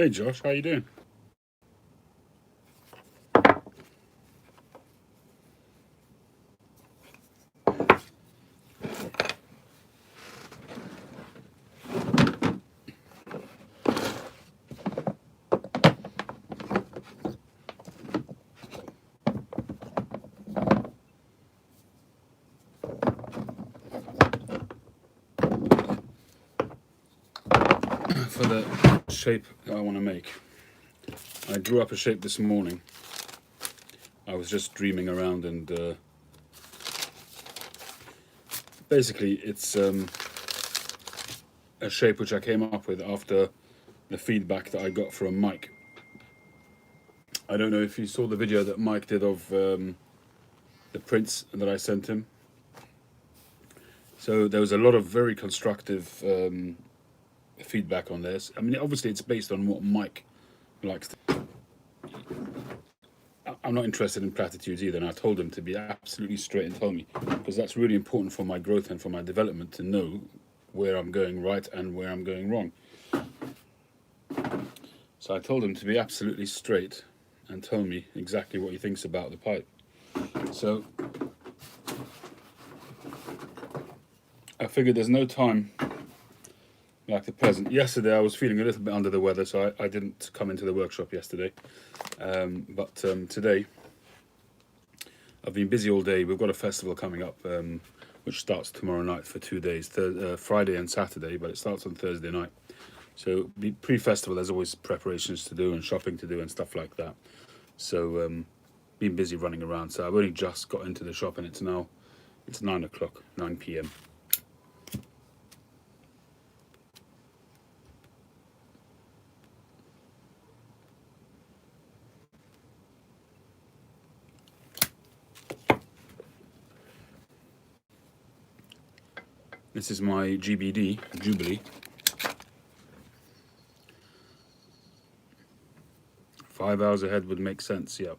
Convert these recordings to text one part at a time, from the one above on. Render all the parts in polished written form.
Hey Josh, how you doing? For the shape that I want to make, I drew up a shape this morning. I was just dreaming around and basically it's a shape which I came up with after the feedback that I got from Mike. I don't know if you saw the video that Mike did of the prints that I sent him. So there was a lot of very constructive feedback on this. I mean, obviously it's based on what Mike likes. I'm not interested in platitudes either, and I told him to be absolutely straight and tell me, because that's really important for my growth and for my development to know where I'm going right and where I'm going wrong. So I told him to be absolutely straight and tell me exactly what he thinks about the pipe. So I figured there's no time like the present. Yesterday I was feeling a little bit under the weather, so I didn't come into the workshop yesterday. But today I've been busy all day. We've got a festival coming up which starts tomorrow night for 2 days, Friday and Saturday, but it starts on Thursday night. So pre-festival there's always preparations to do and shopping to do and stuff like that. So been busy running around. So I've only just got into the shop and it's 9 o'clock, 9 p.m. This is my GBD, Jubilee. 5 hours ahead would make sense, yeah.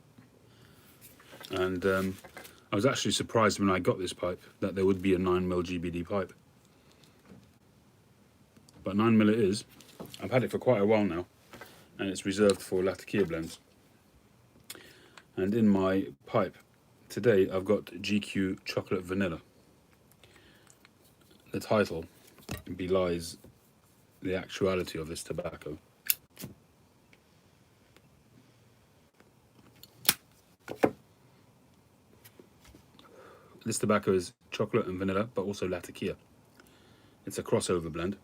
And I was actually surprised when I got this pipe that there would be a 9mm GBD pipe. But 9mm it is. I've had it for quite a while now, and it's reserved for Lathe blends. And in my pipe today I've got GQ Chocolate Vanilla. The title belies the actuality of this tobacco. This tobacco is chocolate and vanilla, but also Lathe. It's a crossover blend.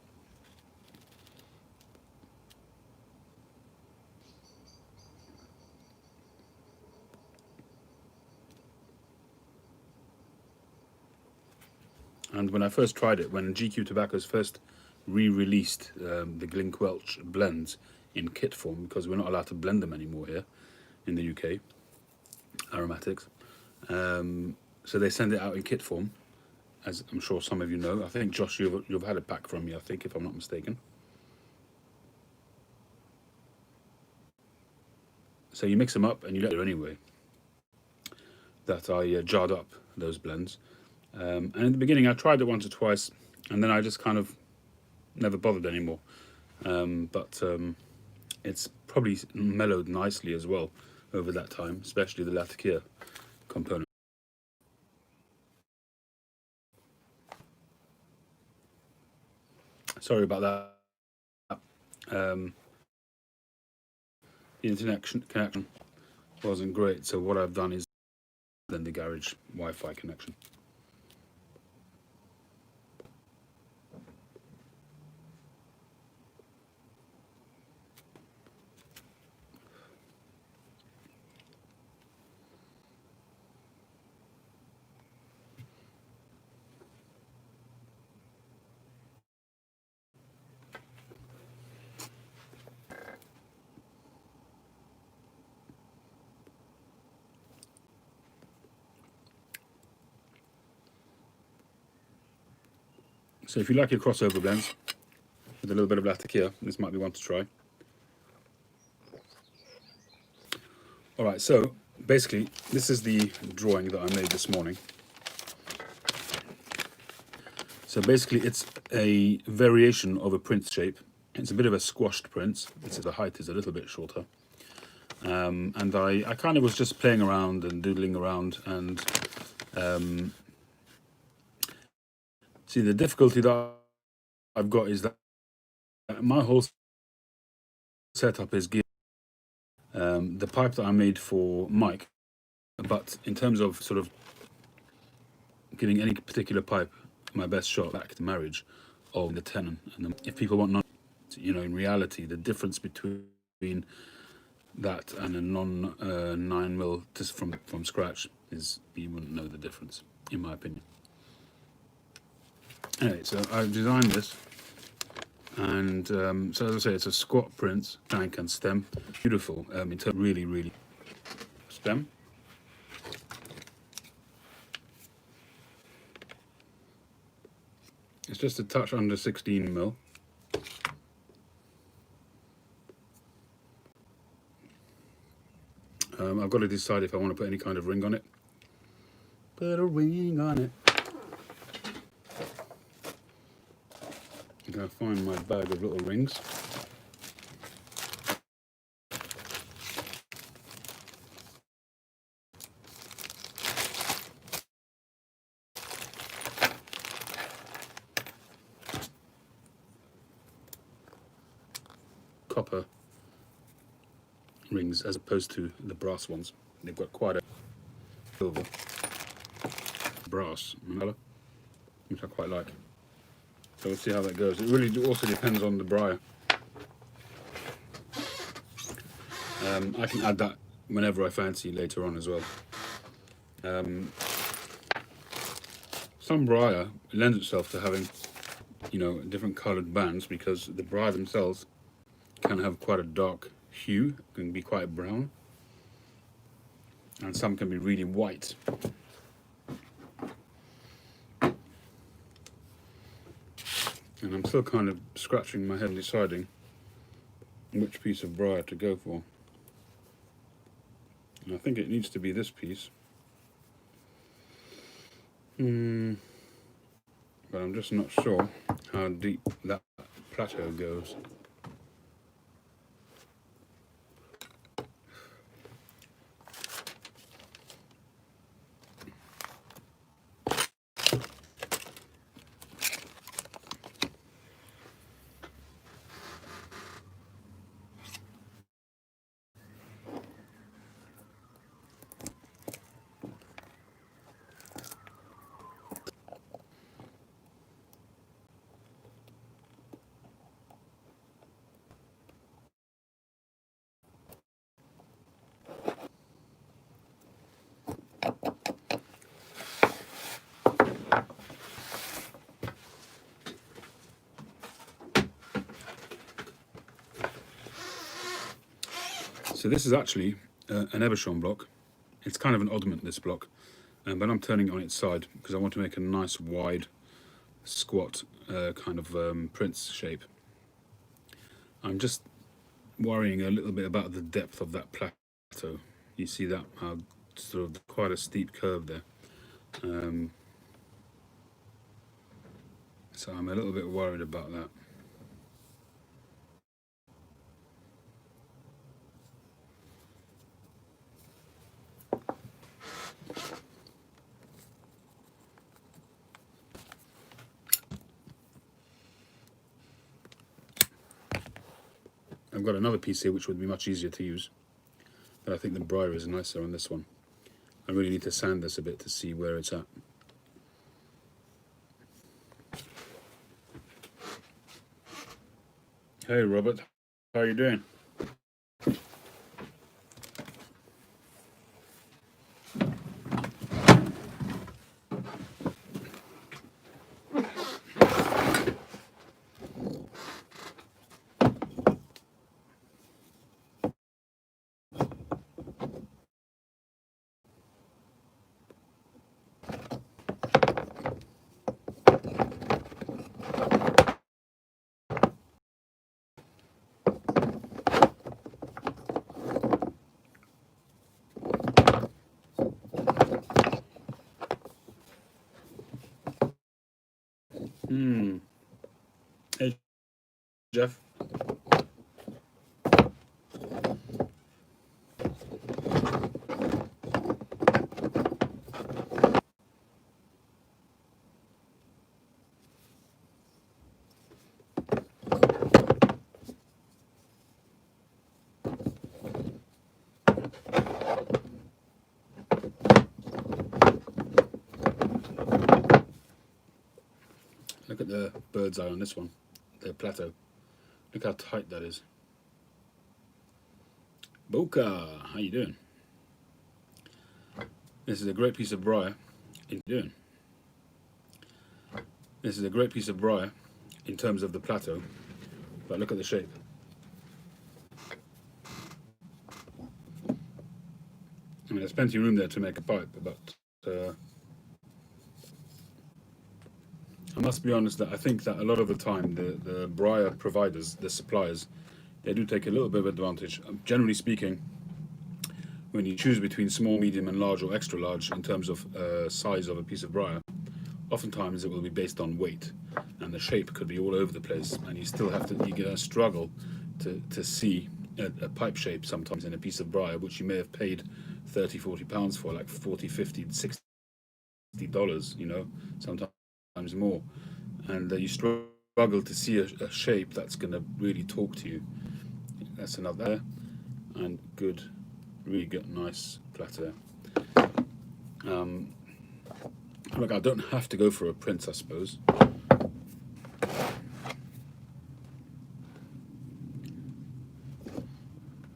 And when I first tried it, when GQ Tobaccos first re-released the Glenquelch blends in kit form, because we're not allowed to blend them anymore here in the UK, aromatics, so they send it out in kit form, as I'm sure some of you know. I think, Josh, you've had it back from me, I think, if I'm not mistaken. So you mix them up and you let it anyway. That I jarred up those blends. And in the beginning I tried it once or twice, and then I just kind of never bothered anymore. But it's probably mellowed nicely as well over that time, especially the Lathe component. Sorry about that. The internet connection wasn't great, so what I've done is then the garage Wi-Fi connection. So if you like your crossover blends with a little bit of Lathe, this might be one to try. Alright, so basically this is the drawing that I made this morning. So basically it's a variation of a print shape It's a bit of a squashed print. The height is a little bit shorter. And I kind of was just playing around and doodling around, and see, the difficulty that I've got is that my whole setup is geared the pipe that I made for Mike, but in terms of sort of giving any particular pipe my best shot back to marriage of the tenon, and if people want in reality the difference between that and a non 9mm just from scratch is, you wouldn't know the difference, in my opinion. Anyway, so I've designed this, and so as I say, it's a squat print, shank and stem, beautiful. It's a really stem. It's just a touch under 16mm. I've got to decide if I want to put any kind of ring on it. Put a ring on it. I'm going to find my bag of little rings. Copper rings as opposed to the brass ones. They've got quite a silver brass colour, which I quite like. So we'll see how that goes. It really also depends on the briar. I can add that whenever I fancy later on as well. Some briar lends itself to having, different coloured bands, because the briar themselves can have quite a dark hue, can be quite brown, and some can be really white. And I'm still kind of scratching my head and deciding which piece of briar to go for. And I think it needs to be this piece. But I'm just not sure how deep that plateau goes. So this is actually an Ebershon block. It's kind of an oddment, this block, but I'm turning it on its side because I want to make a nice wide squat kind of Prince shape. I'm just worrying a little bit about the depth of that plateau. You see that, sort of quite a steep curve there. So I'm a little bit worried about that. I've got another piece here which would be much easier to use, but I think the briar is nicer on this one. I really need to sand this a bit to see where it's at. Hey Robert, how are you doing? Hey Jeff. bird's eye on this one, the plateau. Look how tight that is. Boca, how you doing? This is a great piece of briar. This is a great piece of briar in terms of the plateau, but look at the shape. I mean, there's plenty of room there to make a pipe, but I must be honest that I think that a lot of the time the briar providers, the suppliers, they do take a little bit of advantage. Generally speaking, when you choose between small, medium and large or extra large in terms of size of a piece of briar, oftentimes it will be based on weight, and the shape could be all over the place, and you still have to, you're going to struggle to see a pipe shape sometimes in a piece of briar, which you may have paid 30, 40 pounds for, like 40, 50, 60 dollars, you know, sometimes more, and you struggle to see a shape that's going to really talk to you. That's another there, and good, really good, nice plateau. Look, I don't have to go for a print, I suppose.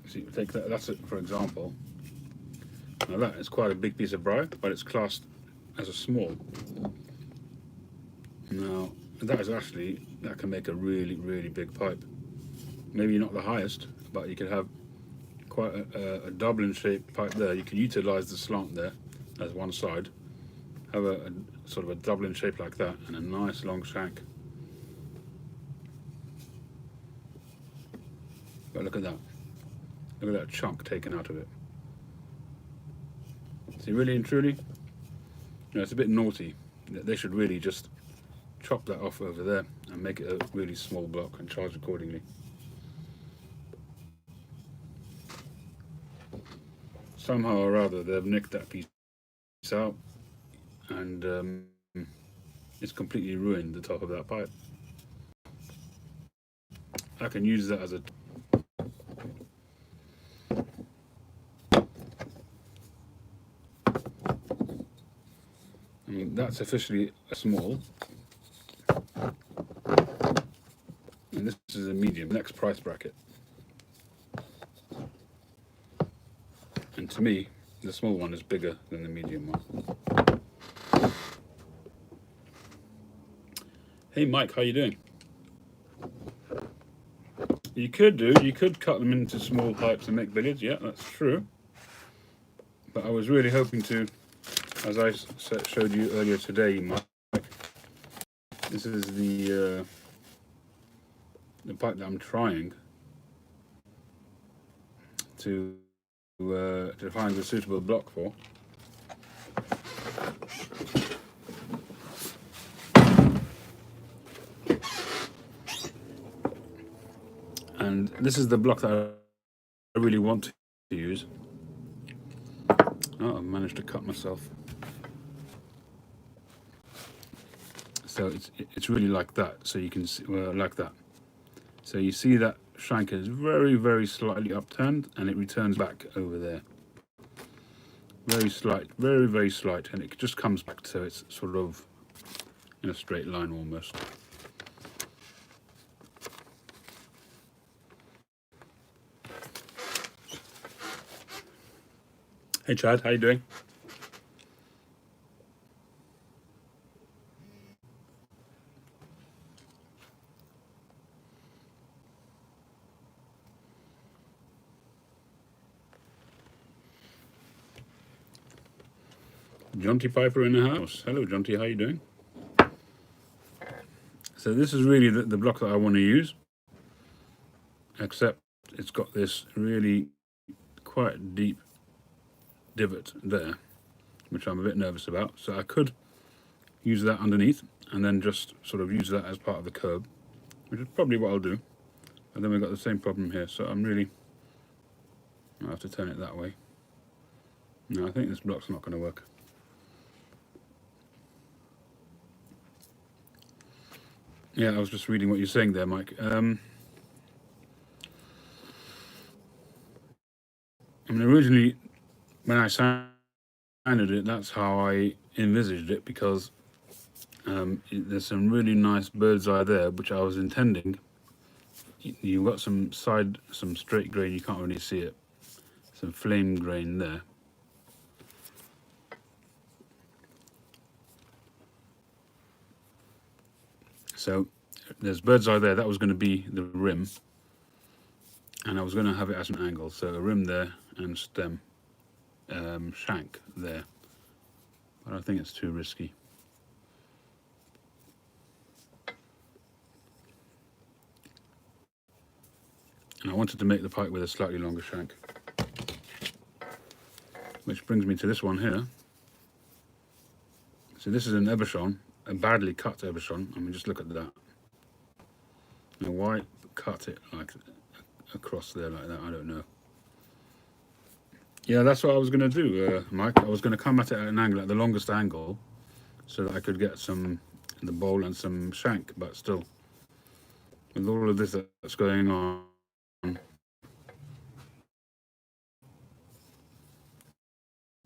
See, take that. That's it, for example. Now that is quite a big piece of briar, but it's classed as a small. Now that is actually, that can make a really, really big pipe. Maybe not the highest, but you could have quite a Dublin shaped pipe there. You can utilize the slant there as one side, have a sort of a Dublin shape like that, and a nice long shank. But look at that. Look at that chunk taken out of it. See, really and truly, you know, it's a bit naughty. They should really just chop that off over there and make it a really small block and charge accordingly. Somehow or other, they've nicked that piece out, and it's completely ruined the top of that pipe. I can use that as a that's officially a small, and this is a medium. Next price bracket, and to me, the small one is bigger than the medium one. Hey Mike, how you doing? You could cut them into small pipes and make billiards. Yeah, that's true. But I was really hoping to, as I showed you earlier today, Mike. This is the pipe that I'm trying to find a suitable block for. And this is the block that I really want to use. Oh, I've managed to cut myself. So it's really like that. So you can see, like that. So you see that shank is very, very slightly upturned, and it returns back over there. Very slight, very, very slight, and it just comes back, so it's sort of in a straight line almost. Hey Chad, how you doing? Jonty Piper in the house. Hello Jonty, how you doing? So this is really the block that I want to use, except it's got this really quite deep divot there, which I'm a bit nervous about. So I could use that underneath and then just sort of use that as part of the curb, which is probably what I'll do. And then we've got the same problem here, so I'll have to turn it that way. No, I think this block's not going to work. Yeah, I was just reading what you're saying there, Mike. I mean, originally, when I sounded it, that's how I envisaged it, because There's some really nice bird's eye there, which I was intending. You've got some straight grain, you can't really see it. Some flame grain there. So there's bird's eye there, that was going to be the rim. And I was going to have it as an angle, so a rim there and stem, shank there. But I think it's too risky. And I wanted to make the pipe with a slightly longer shank. Which brings me to this one here. So this is an Ebershon, a badly cut Ebershon. I mean, just look at that. Now why cut it like across there like that, I don't know. Yeah, that's what I was going to do, Mike. I was going to come at it at an angle, at the longest angle, so that I could get some the bowl and some shank, but still, with all of this that's going on,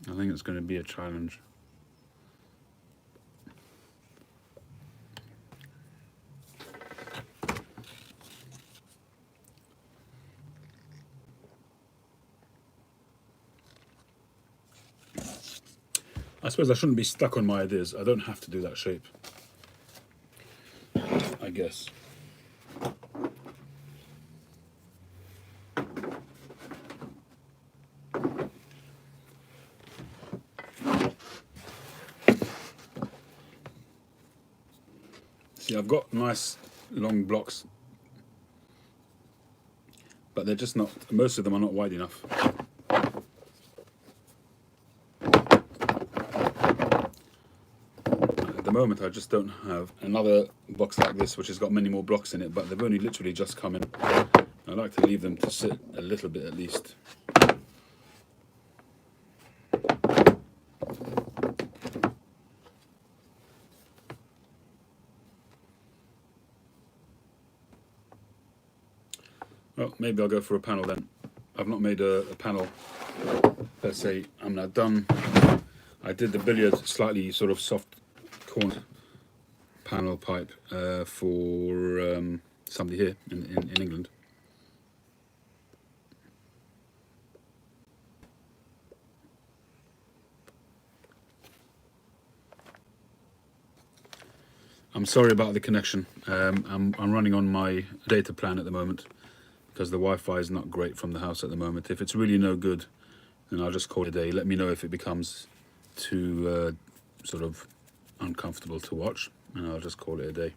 I think it's going to be a challenge. I suppose I shouldn't be stuck on my ideas. I don't have to do that shape, I guess. See, I've got nice long blocks, but they're just not, most of them are not wide enough. At the moment I just don't have another box like this which has got many more blocks in it, but they've only literally just come in. I like to leave them to sit a little bit at least. Well, maybe I'll go for a panel then. I've not made a panel per se. I'm now done. I did the billiard slightly sort of soft corner panel pipe for somebody here in England. I'm sorry about the connection. I'm running on my data plan at the moment, because the Wi-Fi is not great from the house at the moment. If it's really no good, then I'll just call it a day. Let me know if it becomes too sort of uncomfortable to watch, and I'll just call it a day.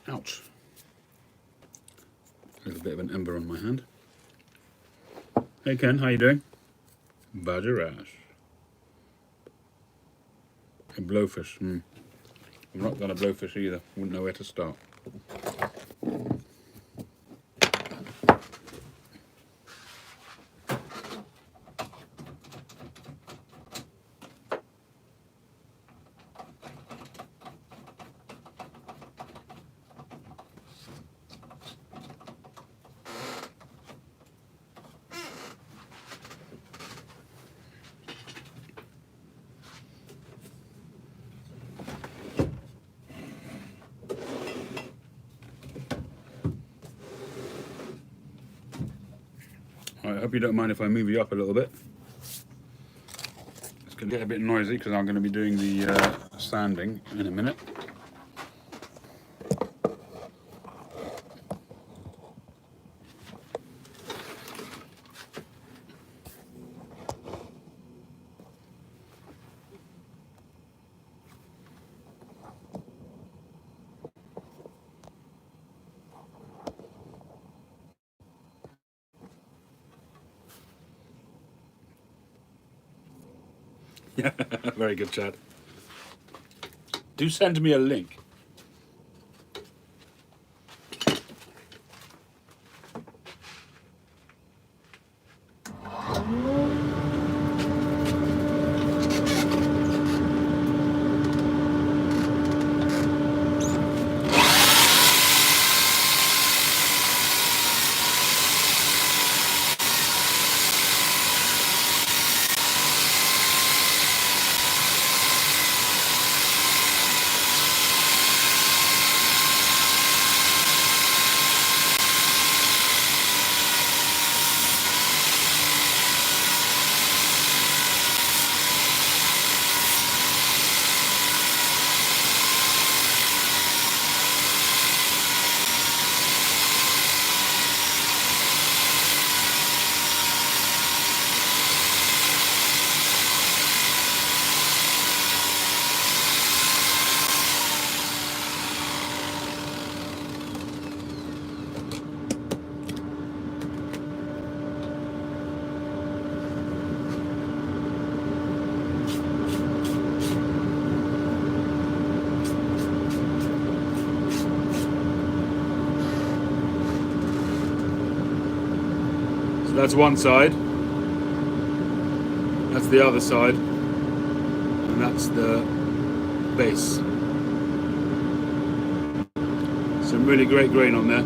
Ouch. A little bit of an ember on my hand. Hey Ken, how you doing? Badger ash. A blowfish. I'm not gonna blowfish either. Wouldn't know where to start. I hope you don't mind if I move you up a little bit. It's going to get a bit noisy because I'm going to be doing the sanding in a minute. Yeah, very good, Chad. Do send me a link. that's one side, that's the other side, and that's the base. Some really great grain on there.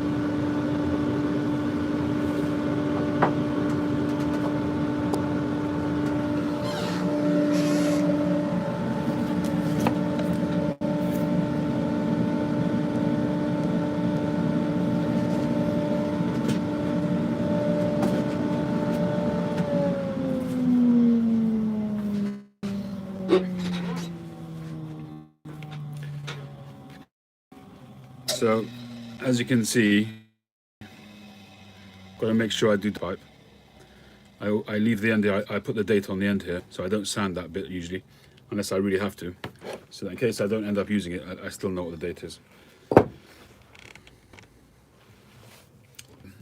So, as you can see, got to make sure I do the pipe. I leave the end here, I put the date on the end here, so I don't sand that bit usually, unless I really have to. So that in case I don't end up using it, I still know what the date is.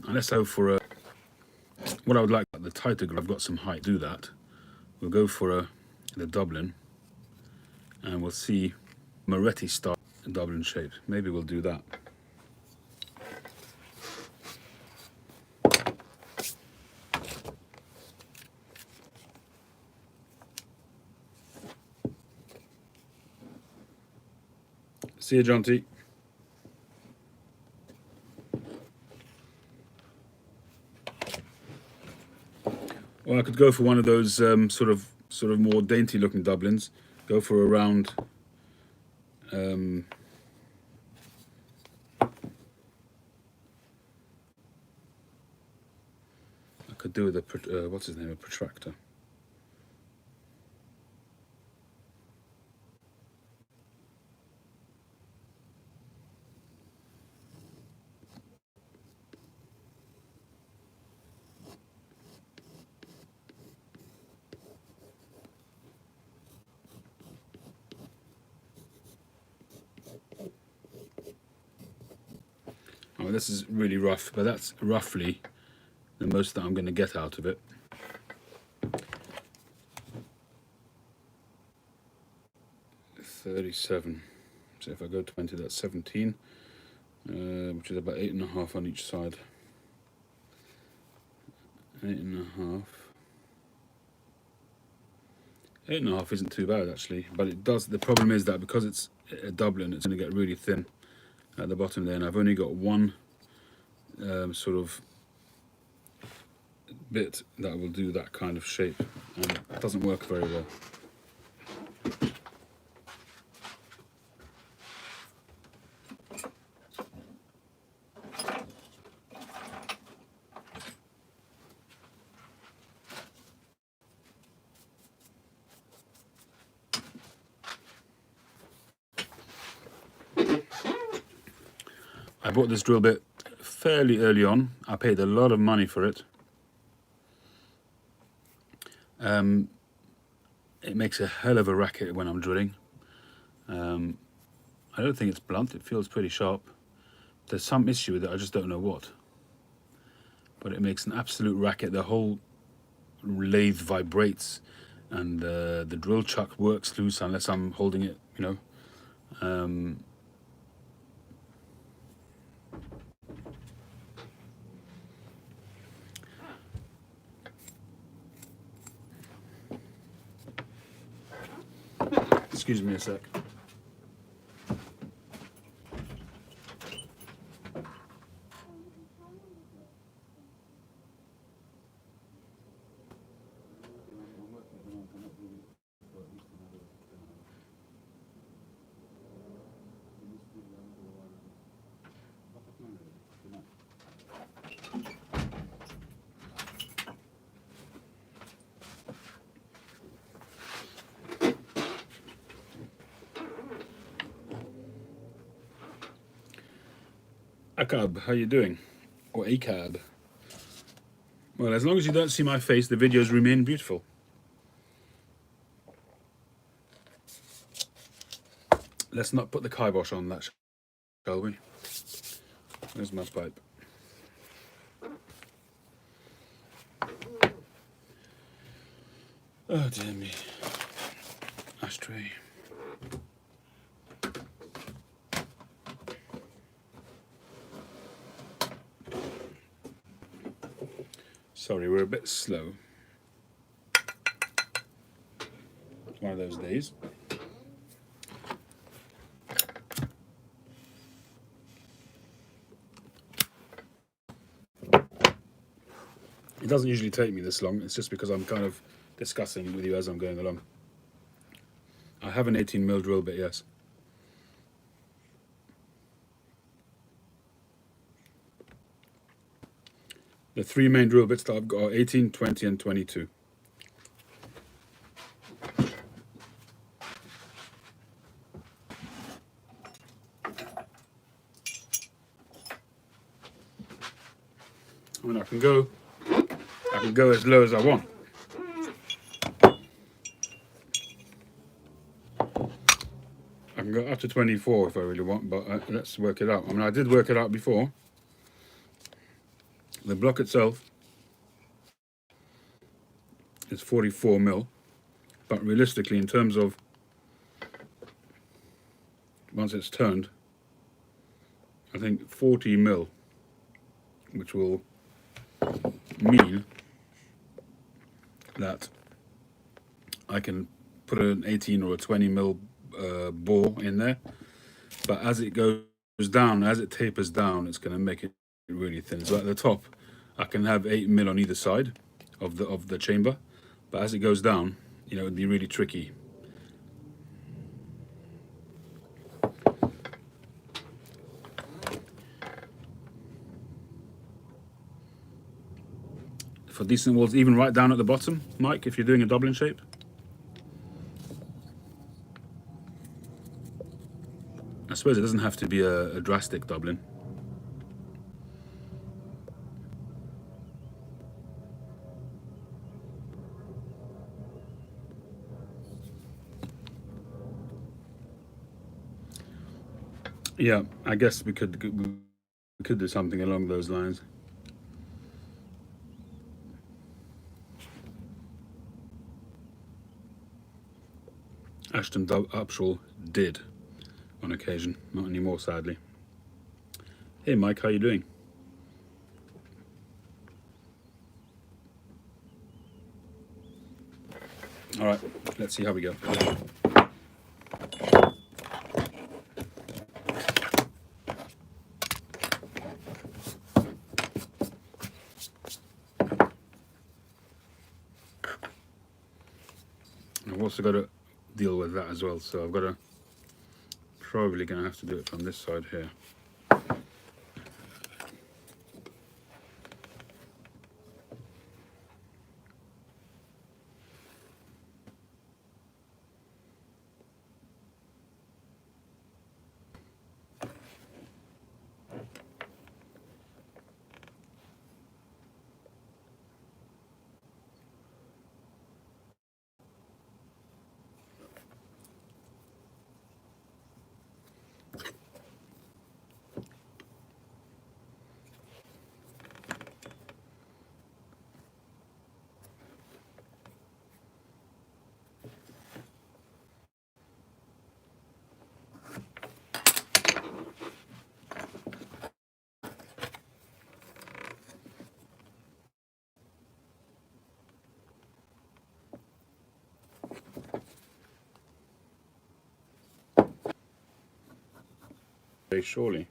Unless I go for a, what I would like, the tighter grip, I've got some height, do that. We'll go for the Dublin, and we'll see Moretti style Dublin shape. Maybe we'll do that. See you, John T. Or I could go for one of those sort of more dainty looking Dublins. Go for a round. I could do with a what's his name, a protractor. Oh, this is really rough, but that's roughly the most that I'm going to get out of it. $37. So if I go 20, that's 17, which is about 8.5 on each side. 8.5. 8.5 isn't too bad actually, but it does. The problem is that because it's a Dublin, it's going to get really thin at the bottom there, and I've only got one sort of bit that will do that kind of shape, and it doesn't work very well. I bought this drill bit fairly early on. I paid a lot of money for it. It makes a hell of a racket when I'm drilling. I don't think it's blunt, it feels pretty sharp. There's some issue with it, I just don't know what. But it makes an absolute racket. The whole lathe vibrates, and the drill chuck works loose unless I'm holding it, you know. Excuse me a sec. Akab, how you doing? Or Akab? Well, as long as you don't see my face, the videos remain beautiful. Let's not put the kibosh on that, shall we? There's my pipe. Oh dear me. Ashtray. Sorry, we're a bit slow. It's one of those days. It doesn't usually take me this long. It's just because I'm kind of discussing with you as I'm going along. I have an 18mm drill bit, yes. The three main drill bits that I've got are 18, 20, and 22. I mean, I can go as low as I want. I can go up to 24 if I really want, but let's work it out. I mean, I did work it out before. The block itself is 44mm, but realistically, in terms of once it's turned, I think 40mm, which will mean that I can put an 18 or a 20mm bore in there, but as it goes down, as it tapers down, it's going to make it really thin. So at the top, I can have 8mm on either side of the chamber, but as it goes down, you know, it'd be really tricky. For decent walls, even right down at the bottom, Mike, if you're doing a Dublin shape. I suppose it doesn't have to be a drastic Dublin. Yeah, I guess we could do something along those lines. Ashton Upshall did on occasion, not anymore, sadly. Hey Mike, how you doing? All right, let's see how we go. I've also got to deal with that as well, so I've got to probably going to have to do it from this side here. Very surely.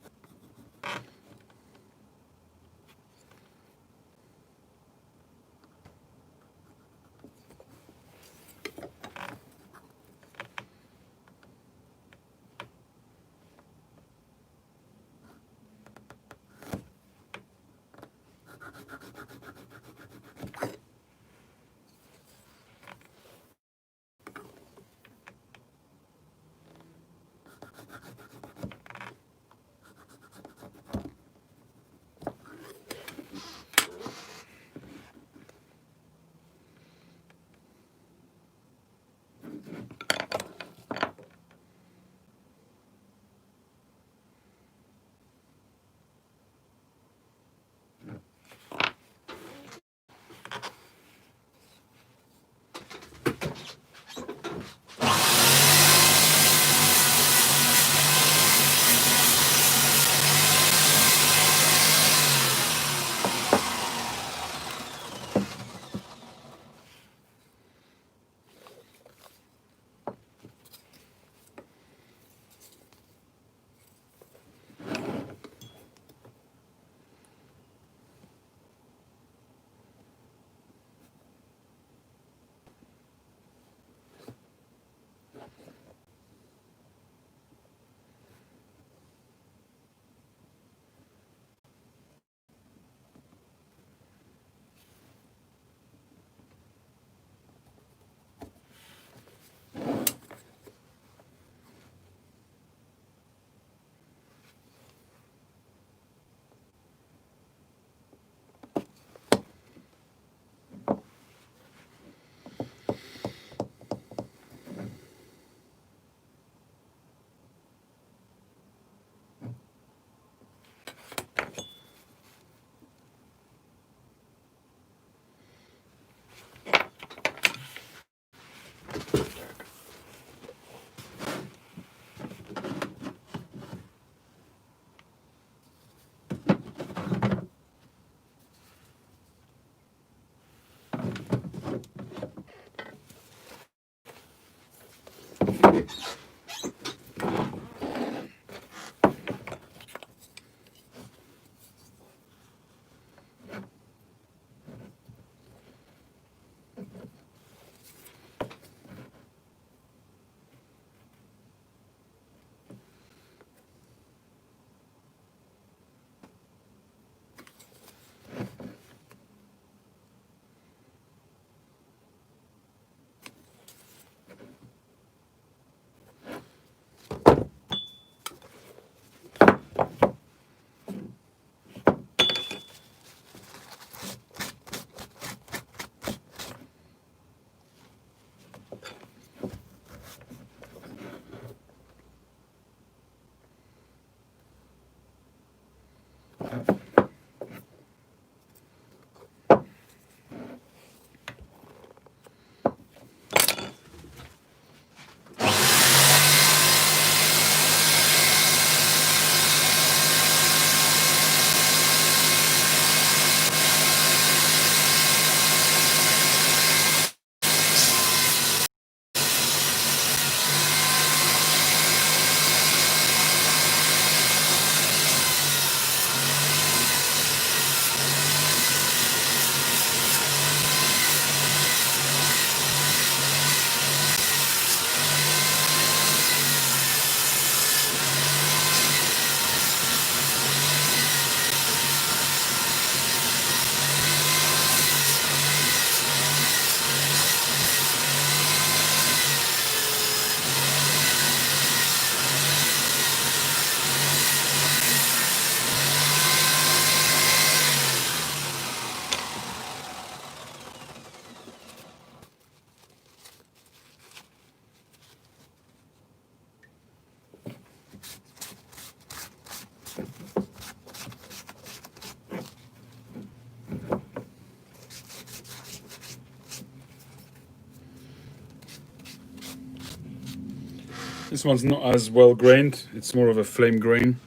This one's not as well grained. It's more of a flame grain,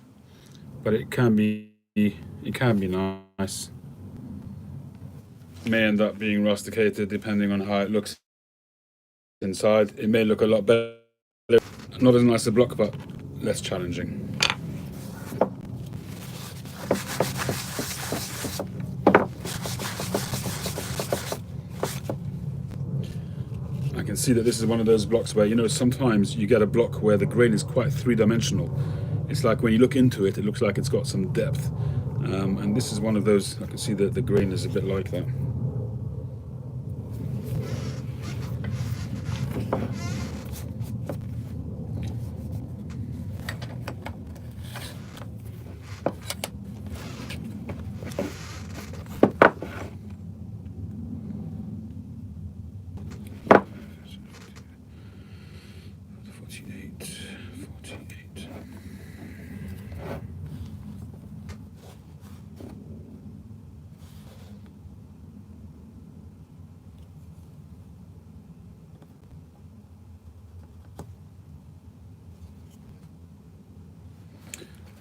but it can be nice. It may end up being rusticated depending on how it looks inside. It may look a lot better. Not as nice a block, but less challenging. I can see that this is one of those blocks where, you know, sometimes you get a block where the grain is quite three-dimensional. It's like when you look into it, it looks like it's got some depth. And this is one of those, I can see that the grain is a bit like that.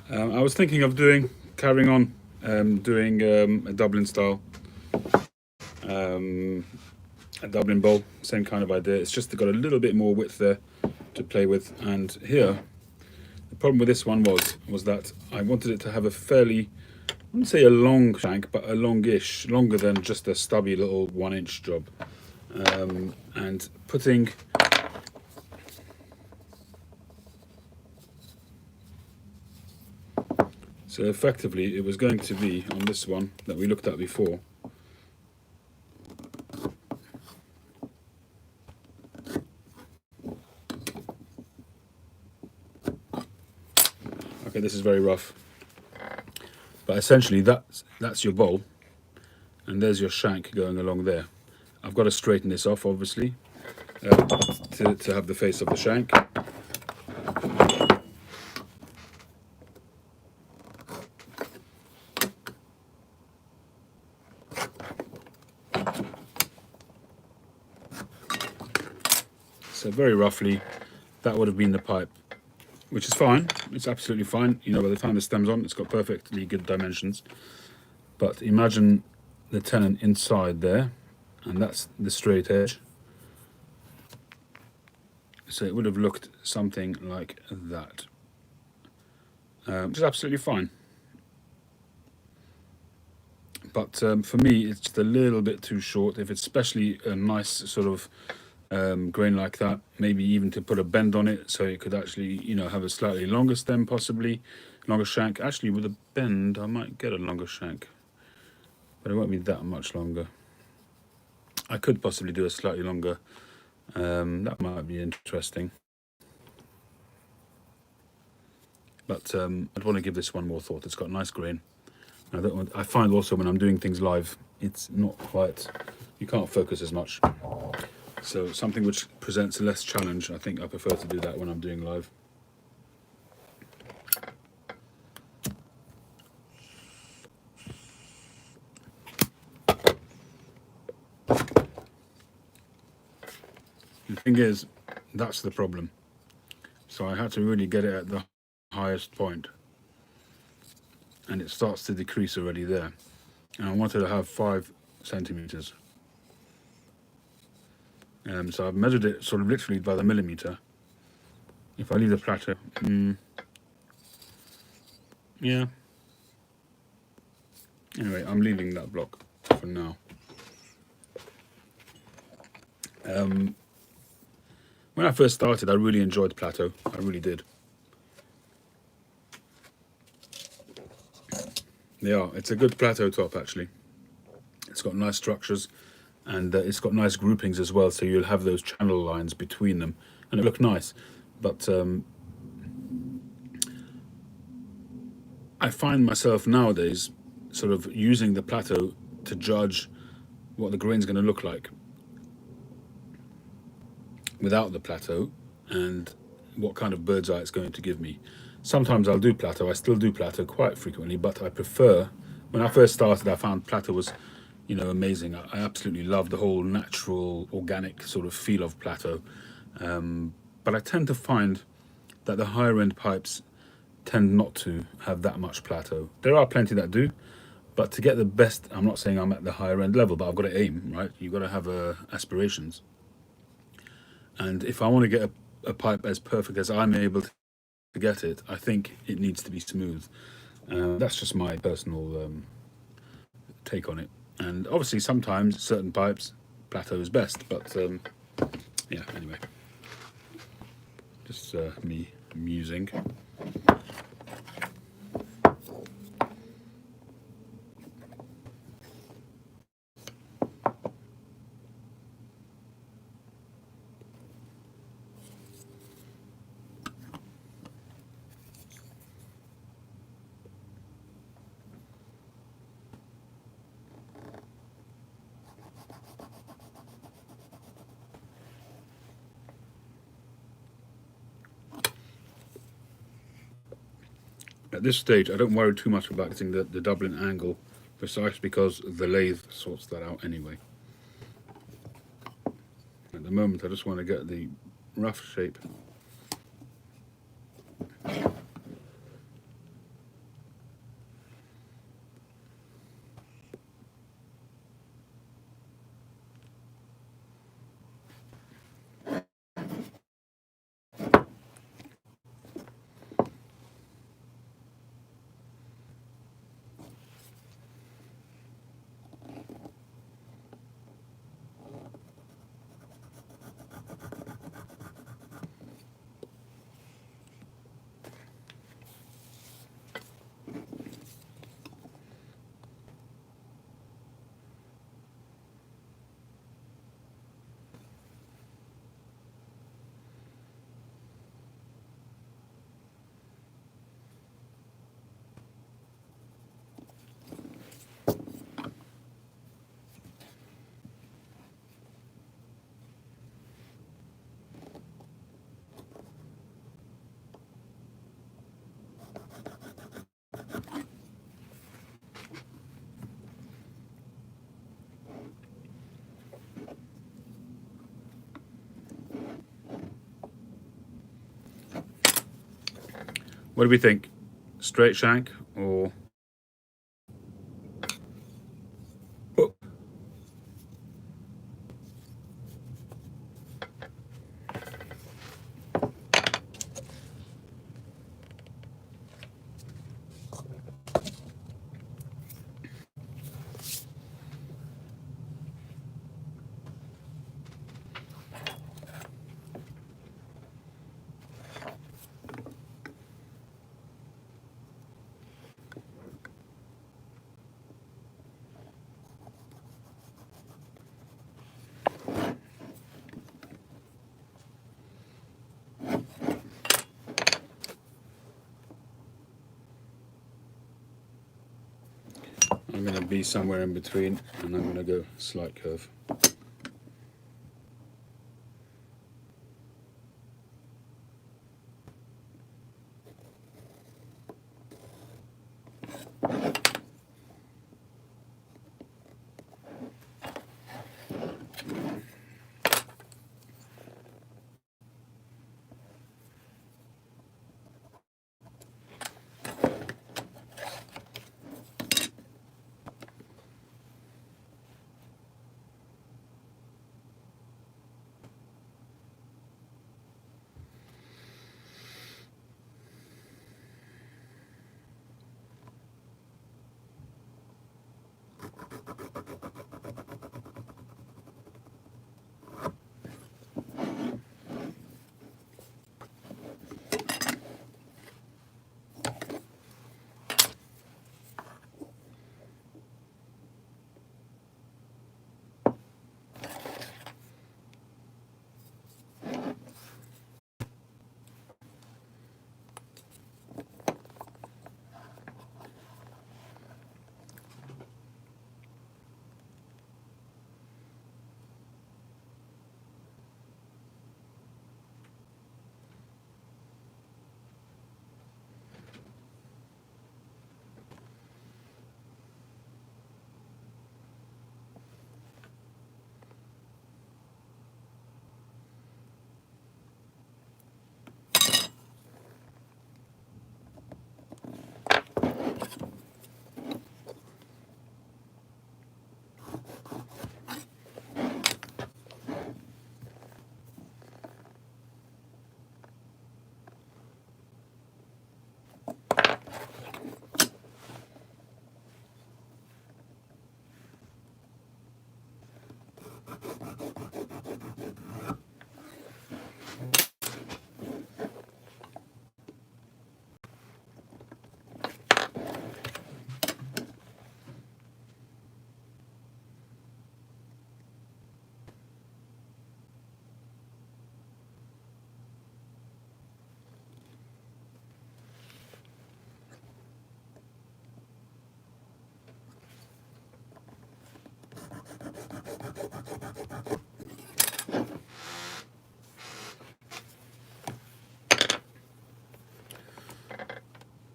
I was thinking of carrying on doing a Dublin style, a Dublin bowl, same kind of idea. It's just got a little bit more width there to play with. And here, the problem with this one was that I wanted it to have a fairly, I wouldn't say a long shank, but a longish, longer than just a stubby little 1-inch job. And putting so effectively, it was going to be on this one that we looked at before. Okay, this is very rough, but essentially that's your bowl, and there's your shank going along there. I've got to straighten this off, obviously, to have the face of the shank. So very roughly, that would have been the pipe, which is fine. It's absolutely fine. You know, by the time the stem's on, it's got perfectly good dimensions. But imagine the tenon inside there, and that's the straight edge. So it would have looked something like that, which is absolutely fine. But for me, it's just a little bit too short. If it's especially a nice sort of grain like that, maybe even to put a bend on it so it could actually, have a slightly longer stem, possibly longer shank. Actually, with a bend, I might get a longer shank, but it won't be that much longer. I could possibly do a slightly longer. That might be interesting. But I'd want to give this one more thought. It's got nice grain. I find also when I'm doing things live, it's not quite, you can't focus as much. So something which presents less challenge, I think I prefer to do that when I'm doing live. The thing is, that's the problem. So I had to really get it at the highest point, and it starts to decrease already there. And I wanted to have 5 centimeters. So I've measured it sort of literally by the millimeter. If I leave the plateau, yeah. Anyway, I'm leaving that block for now. When I first started, I really enjoyed the plateau. I really did. Yeah, it's a good plateau top actually. It's got nice structures, and it's got nice groupings as well. So you'll have those channel lines between them, and it look nice. But I find myself nowadays sort of using the plateau to judge what the grain's going to look like without the plateau, and what kind of bird's eye it's going to give me. Sometimes I'll do plateau. I still do plateau quite frequently, but I prefer. When I first started, I found plateau was, amazing. I absolutely love the whole natural, organic sort of feel of plateau. But I tend to find that the higher end pipes tend not to have that much plateau. There are plenty that do, but to get the best, I'm not saying I'm at the higher end level, but I've got to aim, right? You've got to have aspirations. And if I want to get a pipe as perfect as I'm able to get it, I think it needs to be smooth. That's just my personal take on it. And obviously, sometimes certain pipes, plateau is best. But yeah, anyway, just me musing. At this stage, I don't worry too much about getting the doubling angle precise, because the lathe sorts that out anyway. At the moment, I just want to get the rough shape. What do we think? Straight shank or? Oh. going to be somewhere in between, and I'm going to go slight curve.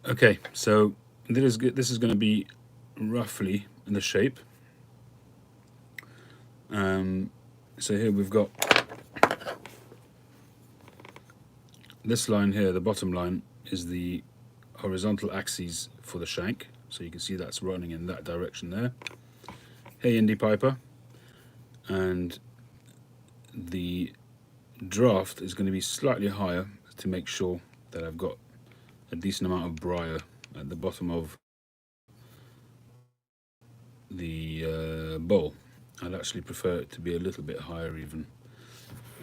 Okay, so this is going to be roughly in the shape. So here we've got this line here, the bottom line is the horizontal axis for the shank, so you can see that's running in that direction there. Hey Indie Piper, and the draft is going to be slightly higher to make sure that I've got a decent amount of briar at the bottom of the bowl. I'd actually prefer it to be a little bit higher even,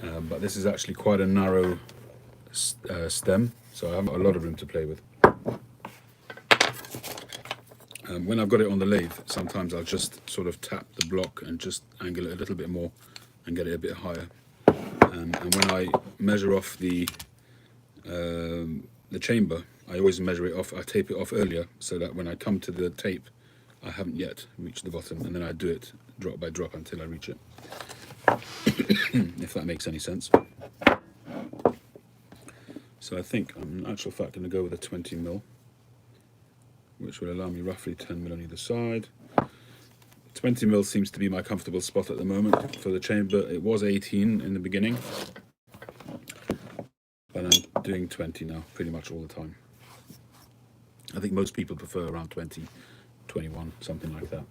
but this is actually quite a narrow stem, so I haven't got a lot of room to play with. When I've got it on the lathe, sometimes I'll just sort of tap the block and just angle it a little bit more and get it a bit higher. And when I measure off the chamber, I always measure it off, I tape it off earlier, so that when I come to the tape, I haven't yet reached the bottom, and then I do it drop by drop until I reach it. If that makes any sense. So I think I'm in actual fact going to go with a 20mm, which will allow me roughly 10mm on either side. 20mm seems to be my comfortable spot at the moment for the chamber. It was 18 in the beginning, but I'm doing 20 now pretty much all the time. I think most people prefer around 20, 21, something like that.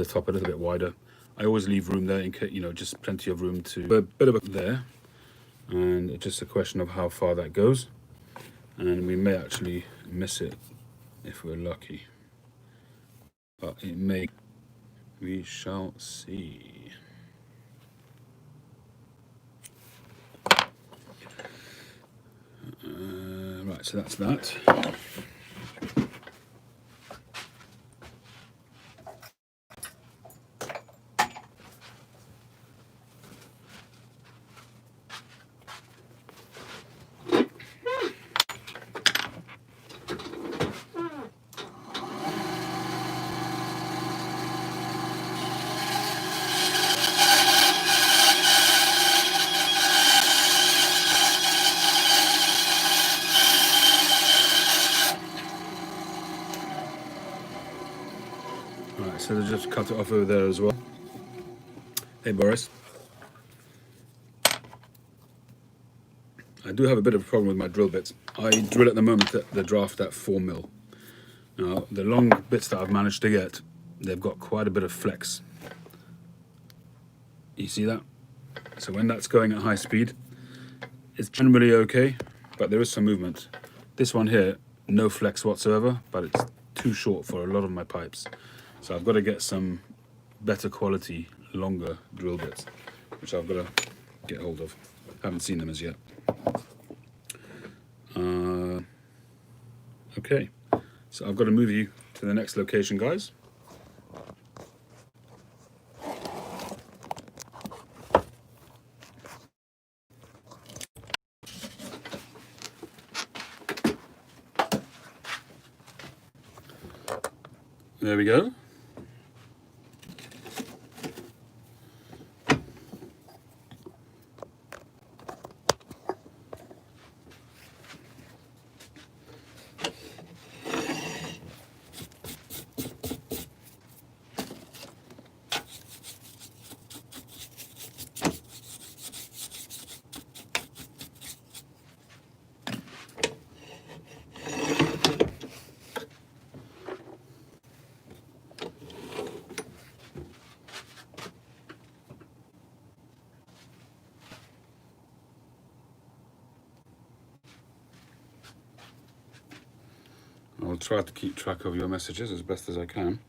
top a little bit wider. I always leave room there in case, you know, just plenty of room to a bit of a there, and it's just a question of how far that goes, and we may actually miss it if we're lucky, but it may. We shall see. Right, so that's that. Right, so they just cut it off over there as well. Hey Boris. I do have a bit of a problem with my drill bits. I drill at the moment the draft at 4mm. Now, the long bits that I've managed to get, they've got quite a bit of flex. You see that? So when that's going at high speed, it's generally okay, but there is some movement. This one here, no flex whatsoever, but it's too short for a lot of my pipes. So I've got to get some better quality, longer drill bits, which I've got to get hold of. Haven't seen them as yet. Okay, so I've got to move you to the next location, guys. There we go. I'll try to keep track of your messages as best as I can.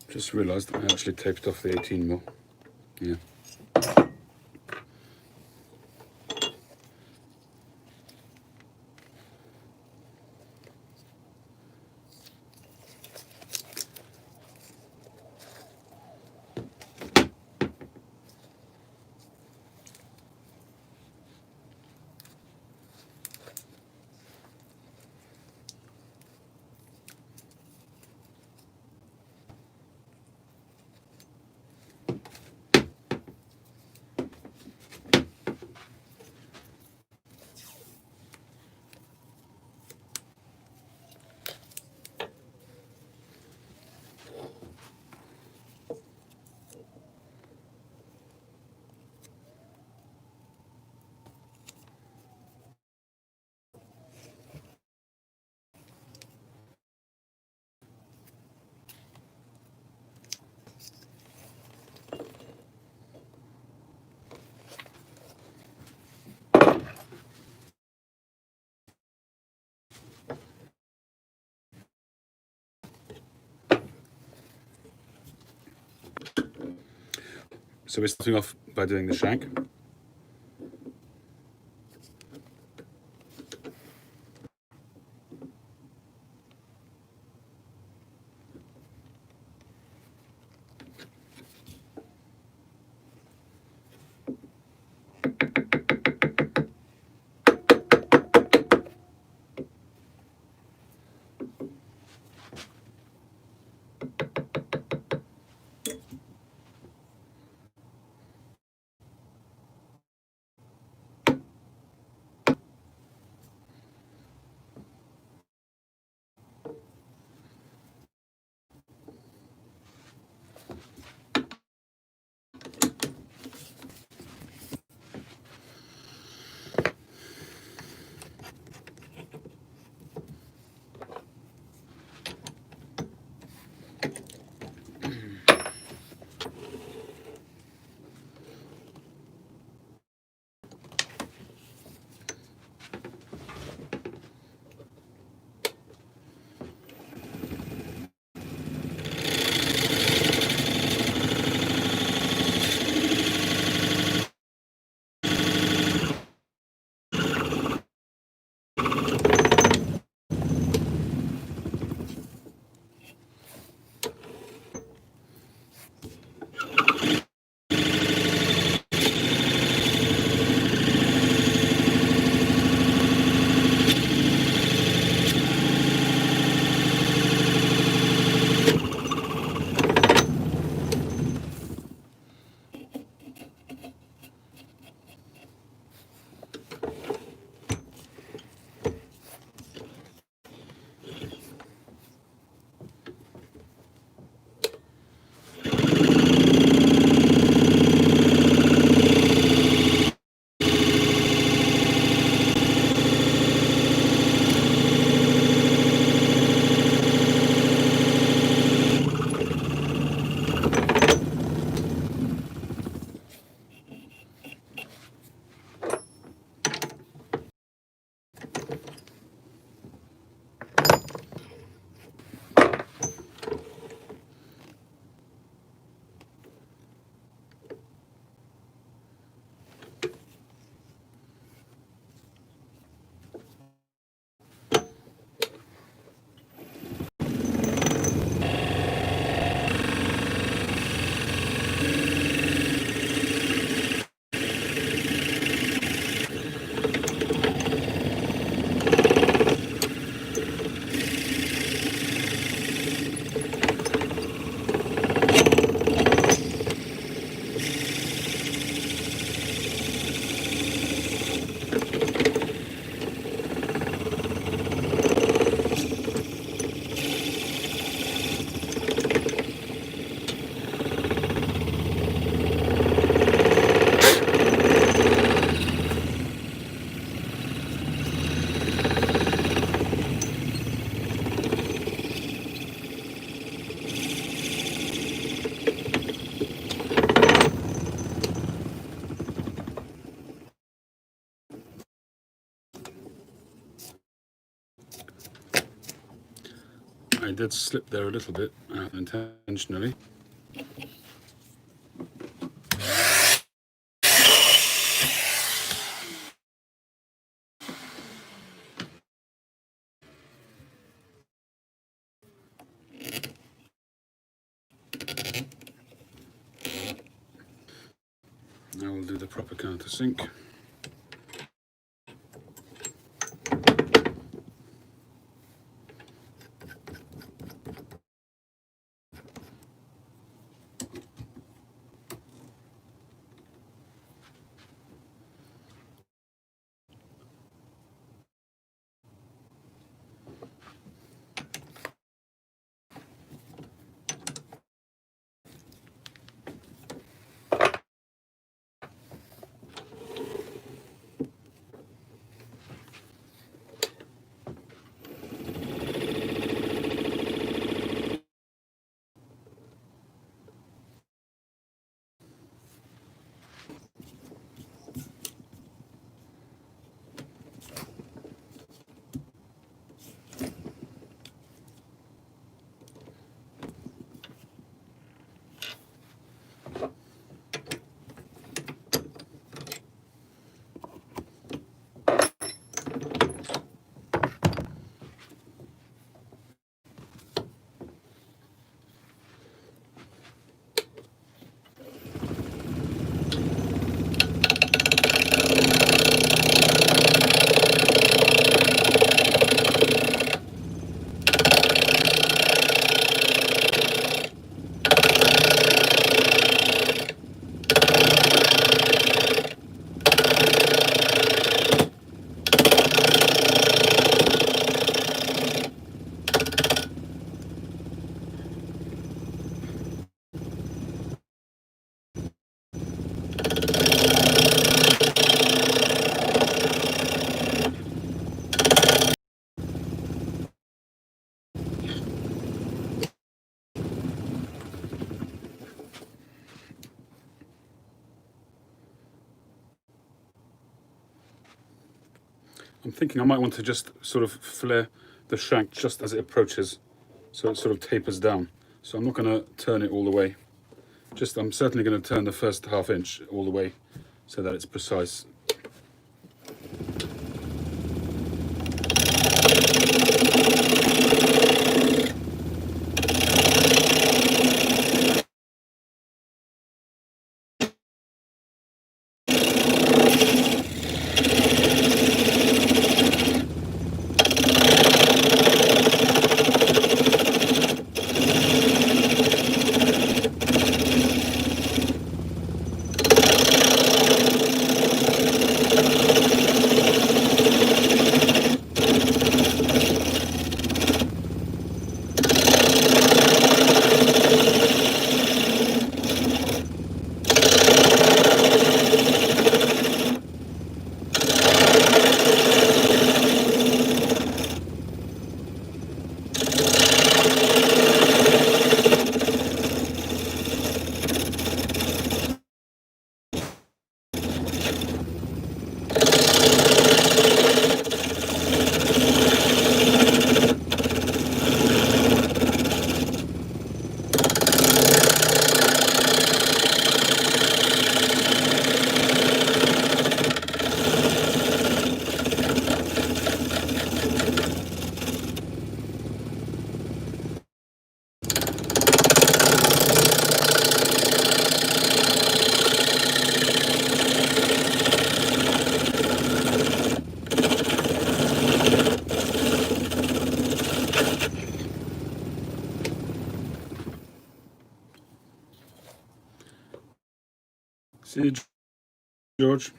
Just realised I actually taped off the 18mm. Yeah. So we're starting off by doing the shank. I did slip there a little bit unintentionally. Now we'll do the proper countersink. I'm thinking I might want to just sort of flare the shank just as it approaches, so it sort of tapers down. So I'm not going to turn it all the way. I'm certainly going to turn the first ½ inch all the way so that it's precise. See you, George.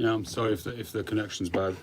Yeah, I'm sorry if the connection's bad.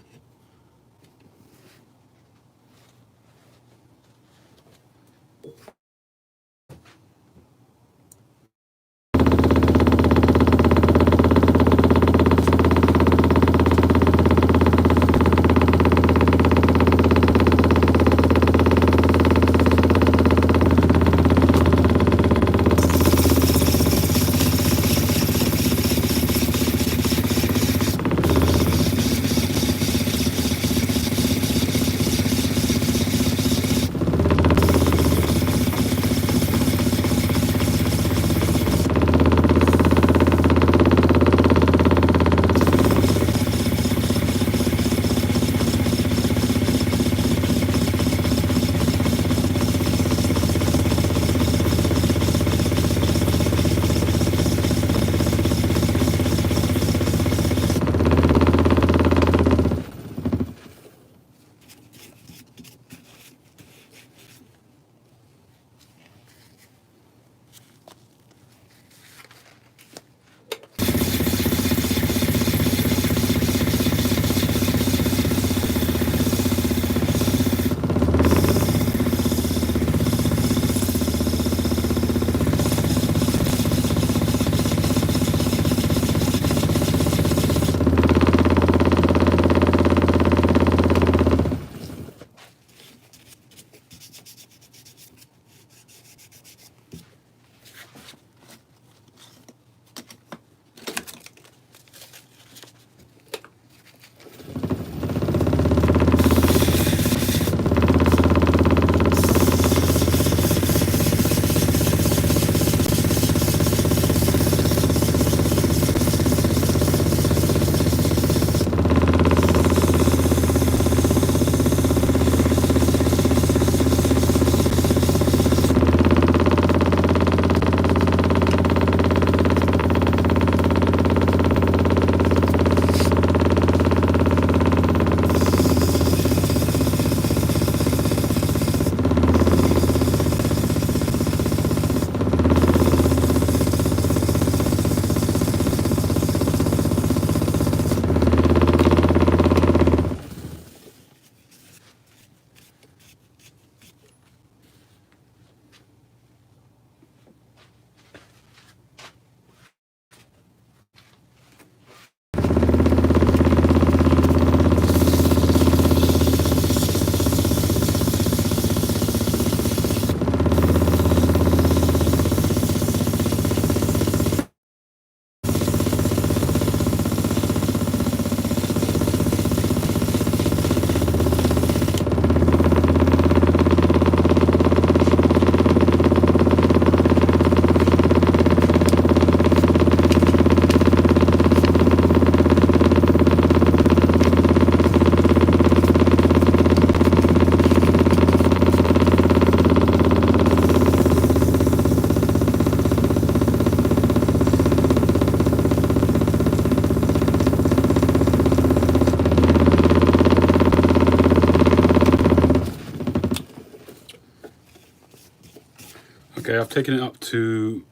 Okay, I've taken it up to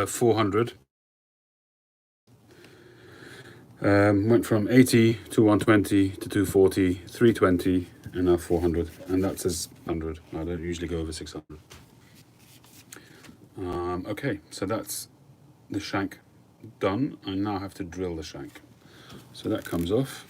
400. Went from 80 to 120 to 240, 320, and now 400, and that's as 100. I don't usually go over 600. Okay, so that's the shank done. I now have to drill the shank. So that comes off.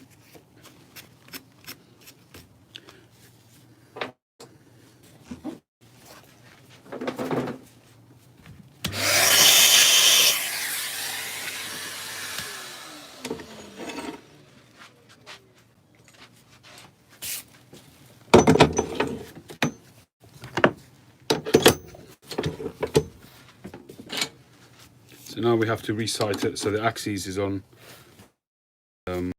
So now we have to resight it so the axis is on the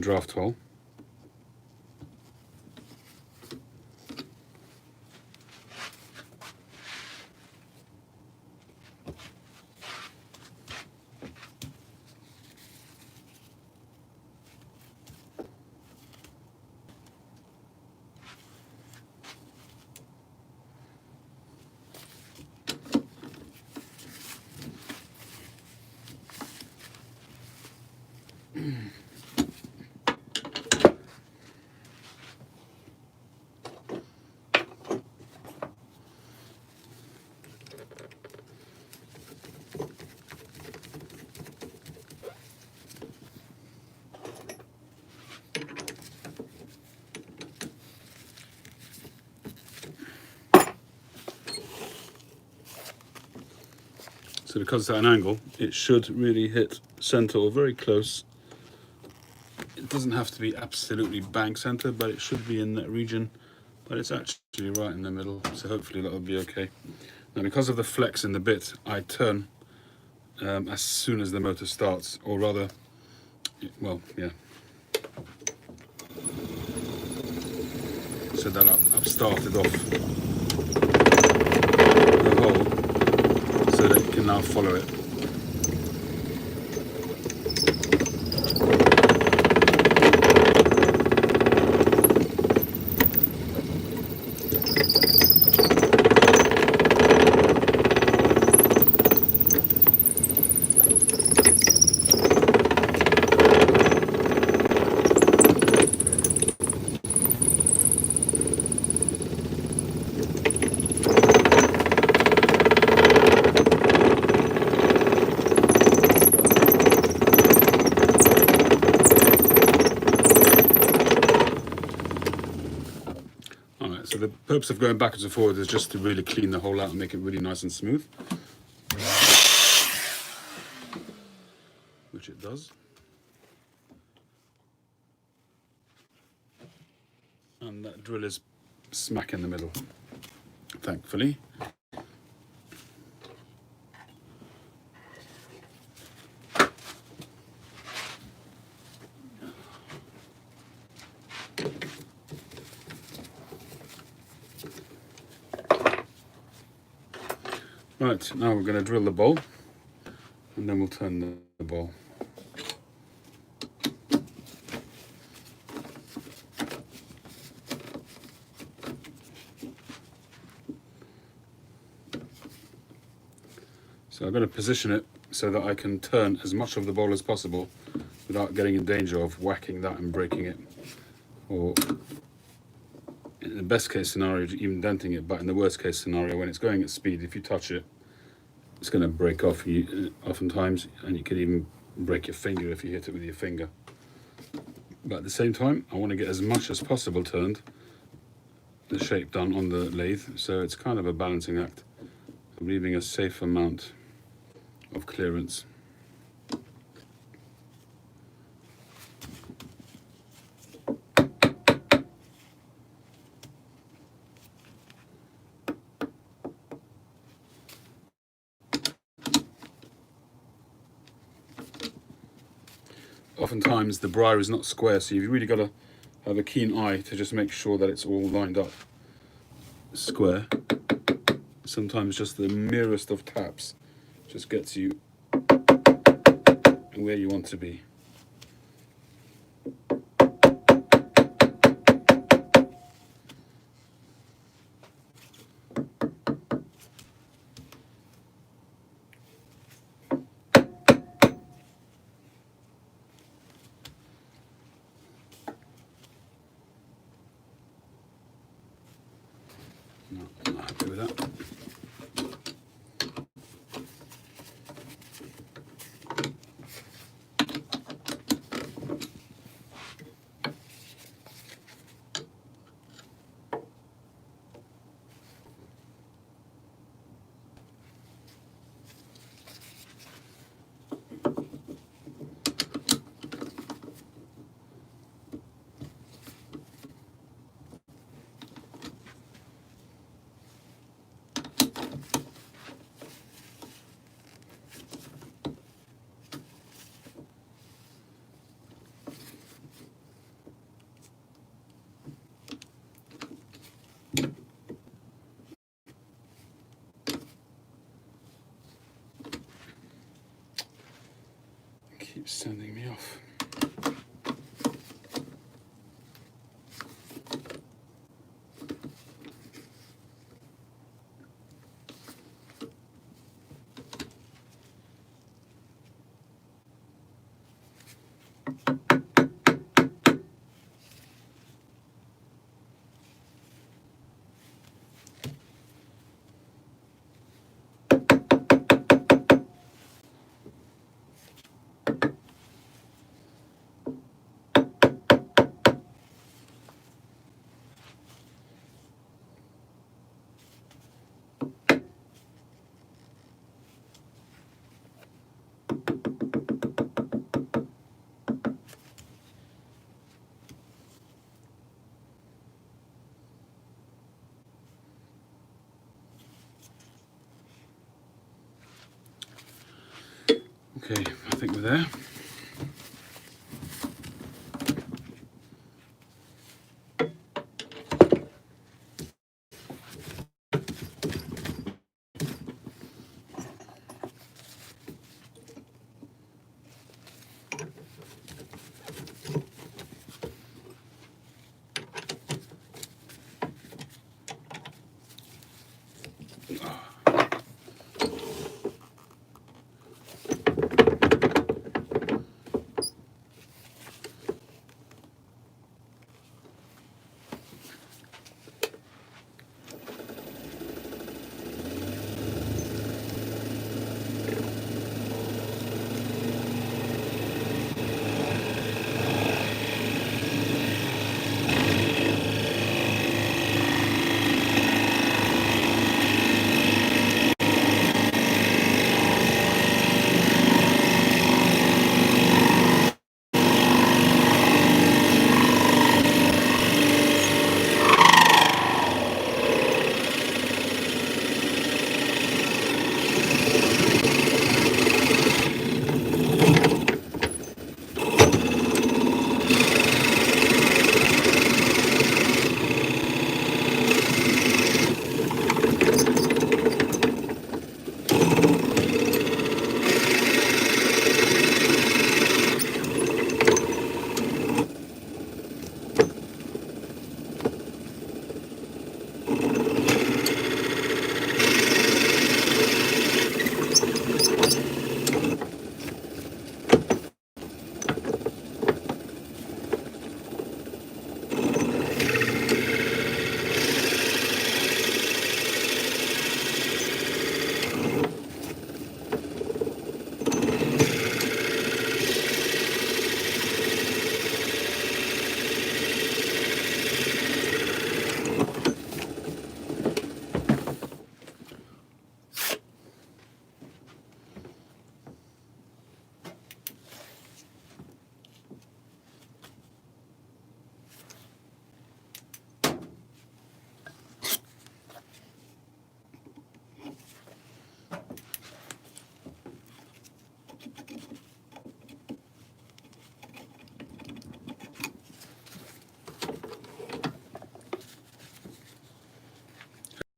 draft hole. So because it's at an angle, it should really hit center or very close. It doesn't have to be absolutely bang center, but it should be in that region. But it's actually right in the middle, so hopefully that'll be okay. Now, because of the flex in the bit, I turn as soon as the motor starts, or rather, well, yeah. So that I've started off the hole, so that you can now follow it. So the purpose of going backwards and forwards is just to really clean the hole out and make it really nice and smooth, which it does. And that drill is smack in the middle, thankfully. Right, now we're going to drill the bowl, and then we'll turn the bowl. So I'm going to position it so that I can turn as much of the bowl as possible without getting in danger of whacking that and breaking it, or in the best case scenario even denting it. But in the worst case scenario, when it's going at speed, if you touch it, it's going to break off oftentimes, and you could even break your finger if you hit it with your finger. But at the same time, I want to get as much as possible turned, the shape done on the lathe, so it's kind of a balancing act of leaving a safe amount of clearance. Oftentimes the briar is not square, so you've really got to have a keen eye to just make sure that it's all lined up square. Sometimes just the merest of taps just gets you where you want to be. Keeps sending me off. Okay, I think we're there.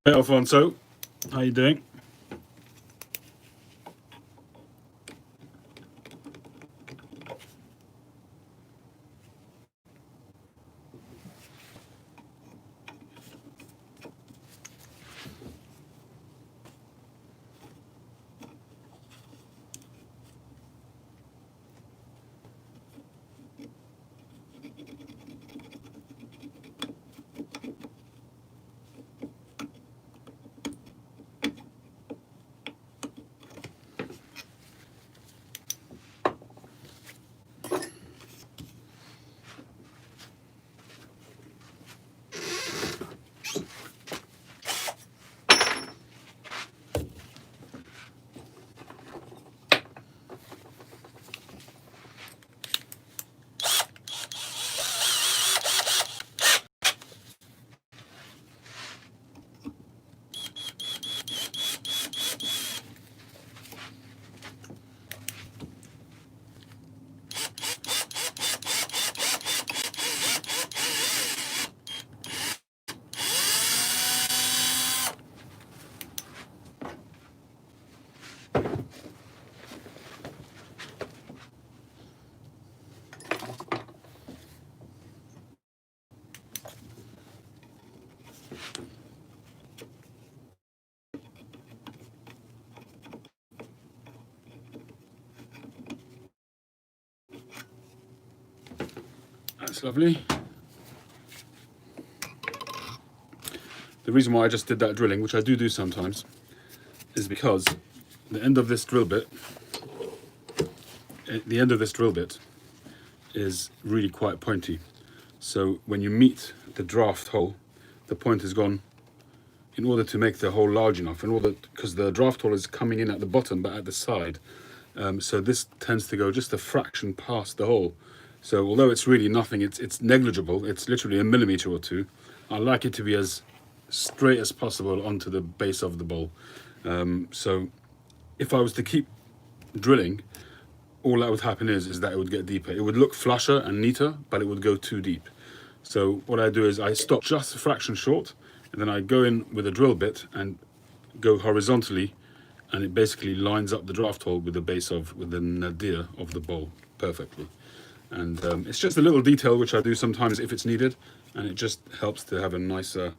Hey Alfonso, how you doing? That's lovely. The reason why I just did that drilling, which I do sometimes, is because the end of this drill bit, is really quite pointy. So when you meet the draft hole, the point is gone. In order to make the hole large enough, because the draft hole is coming in at the bottom but at the side, so this tends to go just a fraction past the hole. So although it's really nothing, it's negligible. It's literally a millimeter or two. I like it to be as straight as possible onto the base of the bowl. So if I was to keep drilling, all that would happen is that it would get deeper. It would look flusher and neater, but it would go too deep. So what I do is I stop just a fraction short, and then I go in with a drill bit and go horizontally, and it basically lines up the draft hole with the nadir of the bowl perfectly. And it's just a little detail which I do sometimes if it's needed, and it just helps to have a nicer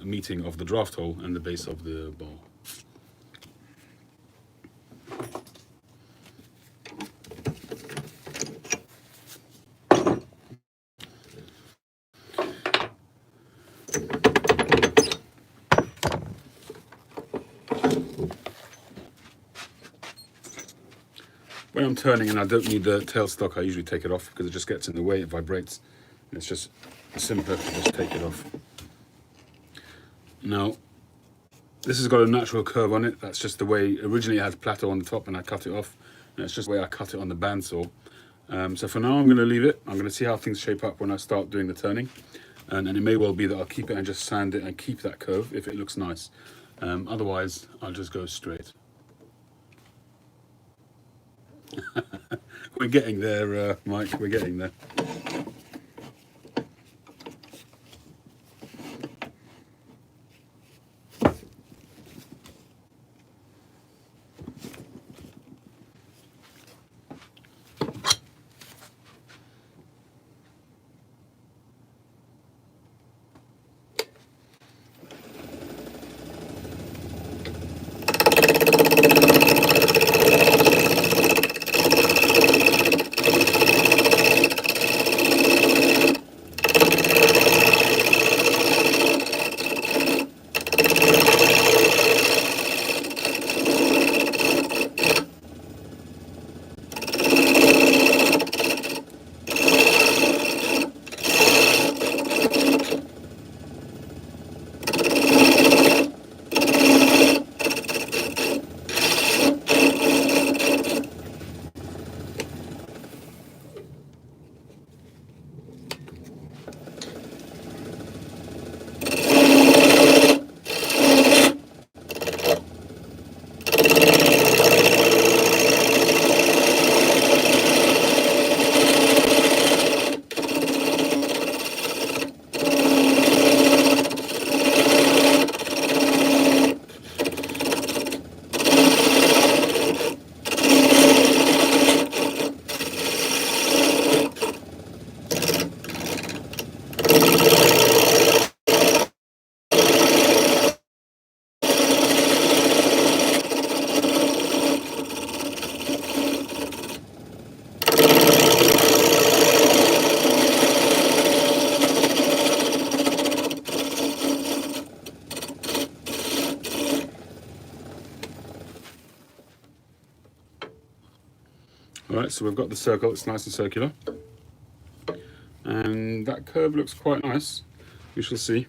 meeting of the draft hole and the base of the bowl. When I'm turning and I don't need the tailstock, I usually take it off because it just gets in the way, it vibrates, and it's just simpler to just take it off. Now, this has got a natural curve on it. That's just the way, originally it had plateau on the top and I cut it off, and it's just the way I cut it on the bandsaw. So for now I'm going to leave it. I'm going to see how things shape up when I start doing the turning, and it may well be that I'll keep it and just sand it and keep that curve if it looks nice. Otherwise, I'll just go straight. We're getting there, Mike, we're getting there. Alright, so we've got the circle, it's nice and circular. And that curve looks quite nice, we shall see.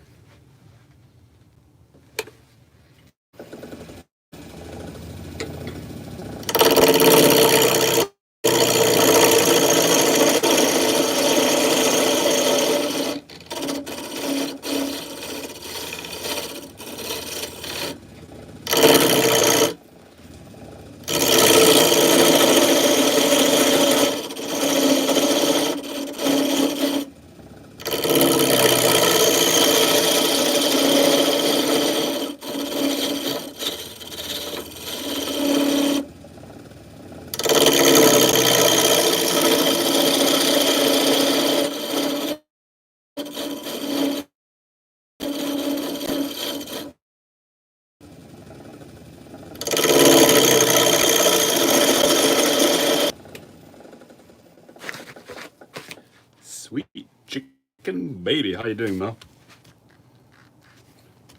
baby. How you doing, Mel?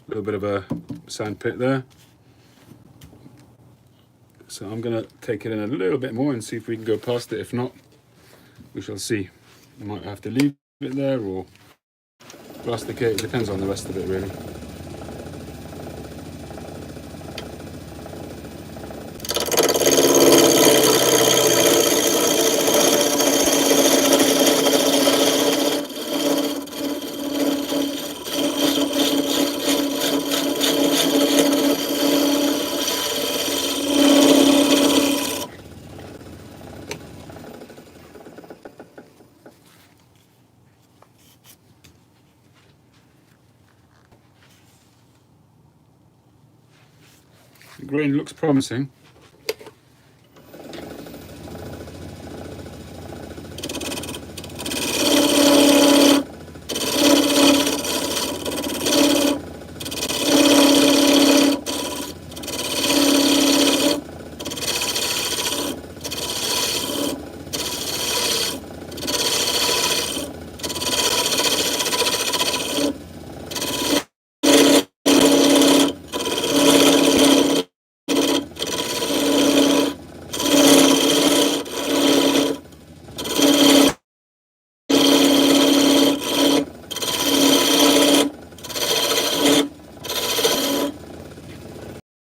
A little bit of a sand pit there. So I'm gonna take it in a little bit more and see if we can go past it. If not, we shall see. I might have to leave it there or rusticate. It depends on the rest of it, really. The grain looks promising.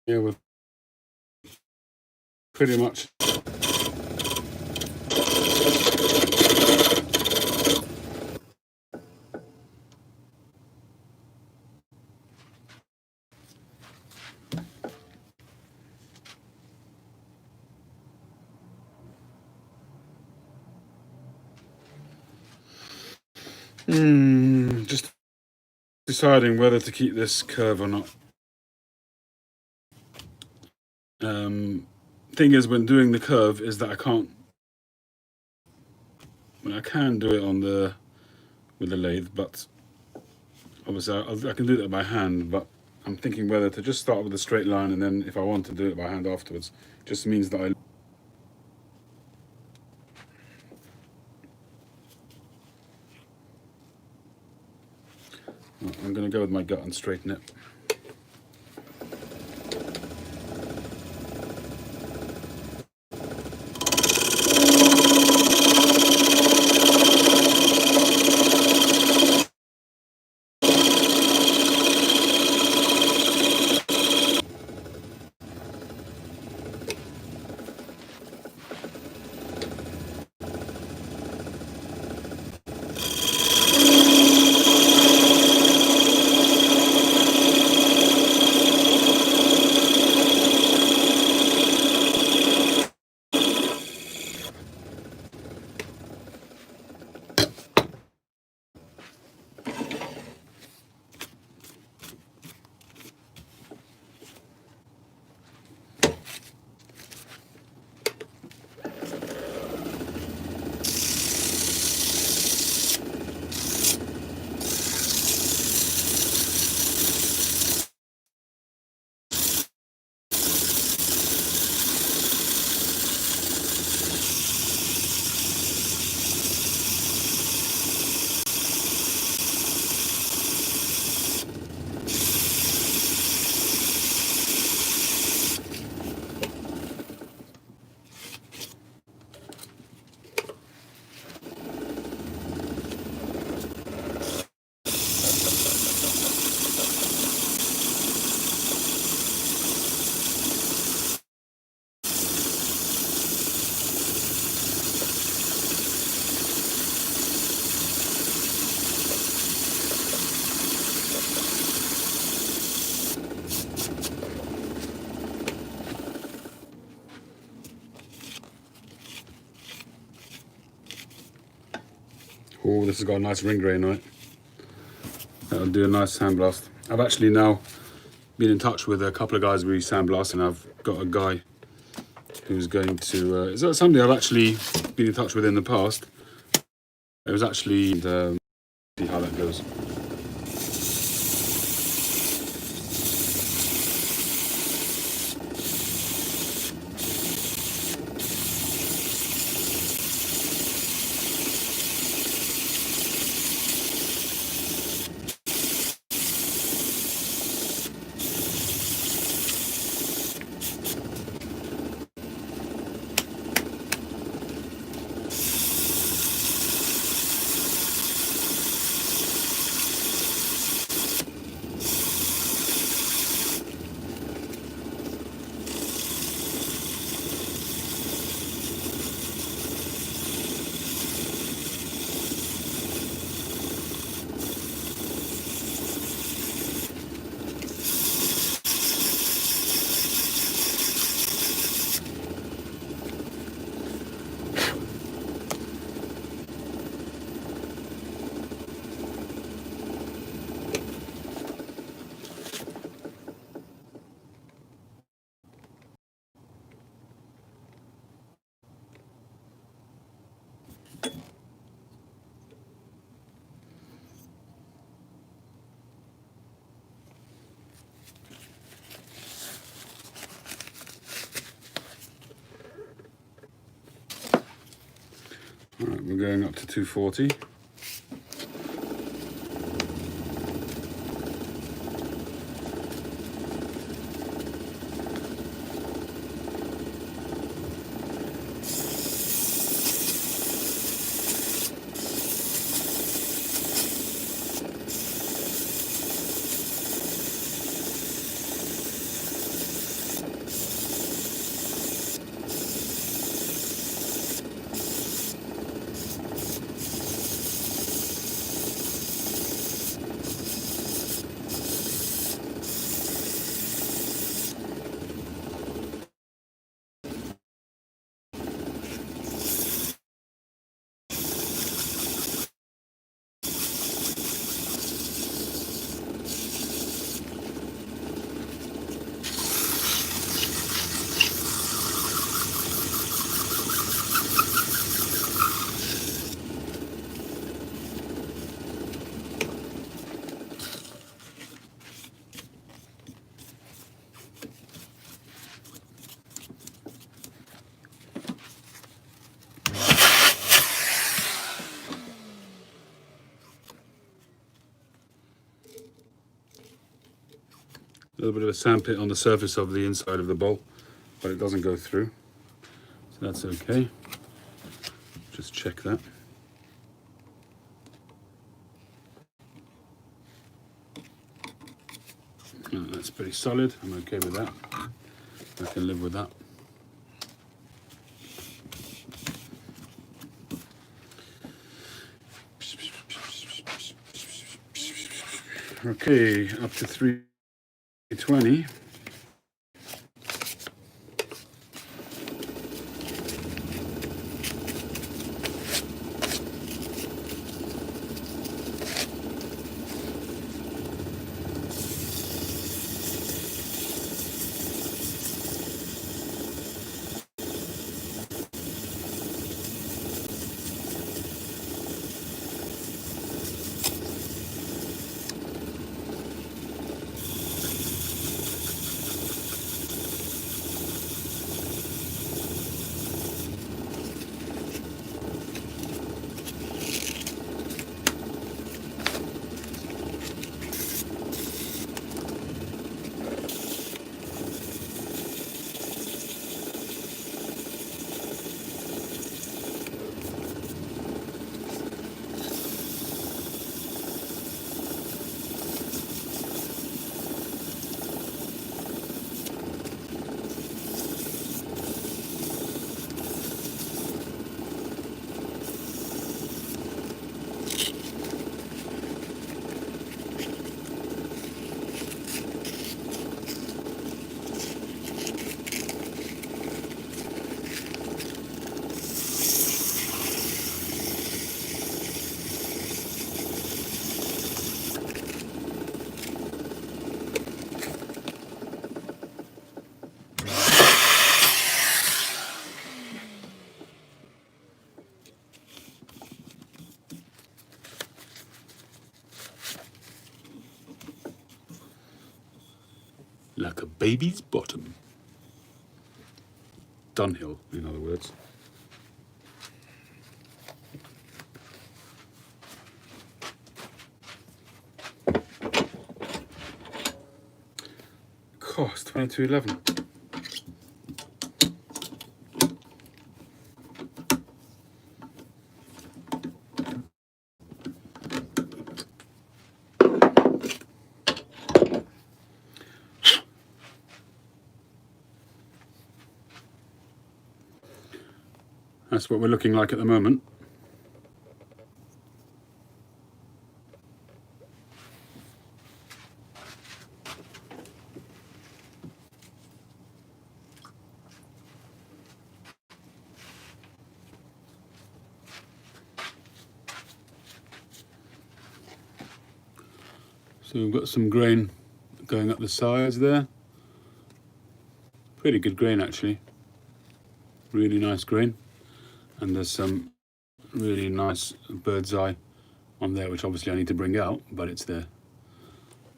Yeah, we're pretty much just deciding whether to keep this curve or not. Thing is, when doing the curve, is that I can't. I can do it on with the lathe, but obviously I can do that by hand. But I'm thinking whether to just start with a straight line, and then if I want to do it by hand afterwards, just means that I'm going to go with my gut and straighten it. Oh, this has got a nice ring grain on it. That'll do a nice sandblast. I've actually now been in touch with a couple of guys we sandblast, and I've got a guy who's going to. Is that somebody I've actually been in touch with in the past? It was actually see how that goes. Right, we're going up to 240. A little bit of a sandpit on the surface of the inside of the bowl, but it doesn't go through, so that's okay. Just check that. Oh, that's pretty solid. I'm okay with that. I can live with that. Okay, up to 320. Like a baby's bottom. Dunhill, in other words. Cost $22.11. That's what we're looking like at the moment. So we've got some grain going up the sides there. Pretty good grain actually. Really nice grain. And there's some really nice bird's eye on there, which obviously I need to bring out, but it's there.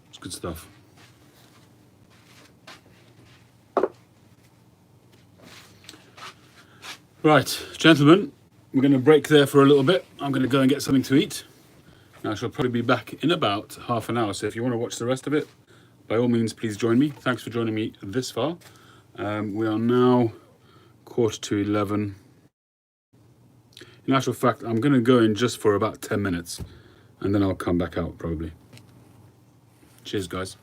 It's good stuff. Right, gentlemen, we're going to break there for a little bit. I'm going to go and get something to eat. I shall probably be back in about half an hour. So if you want to watch the rest of it, by all means, please join me. Thanks for joining me this far. We are now 11:15. In actual fact, I'm going to go in just for about 10 minutes and then I'll come back out probably. Cheers, guys.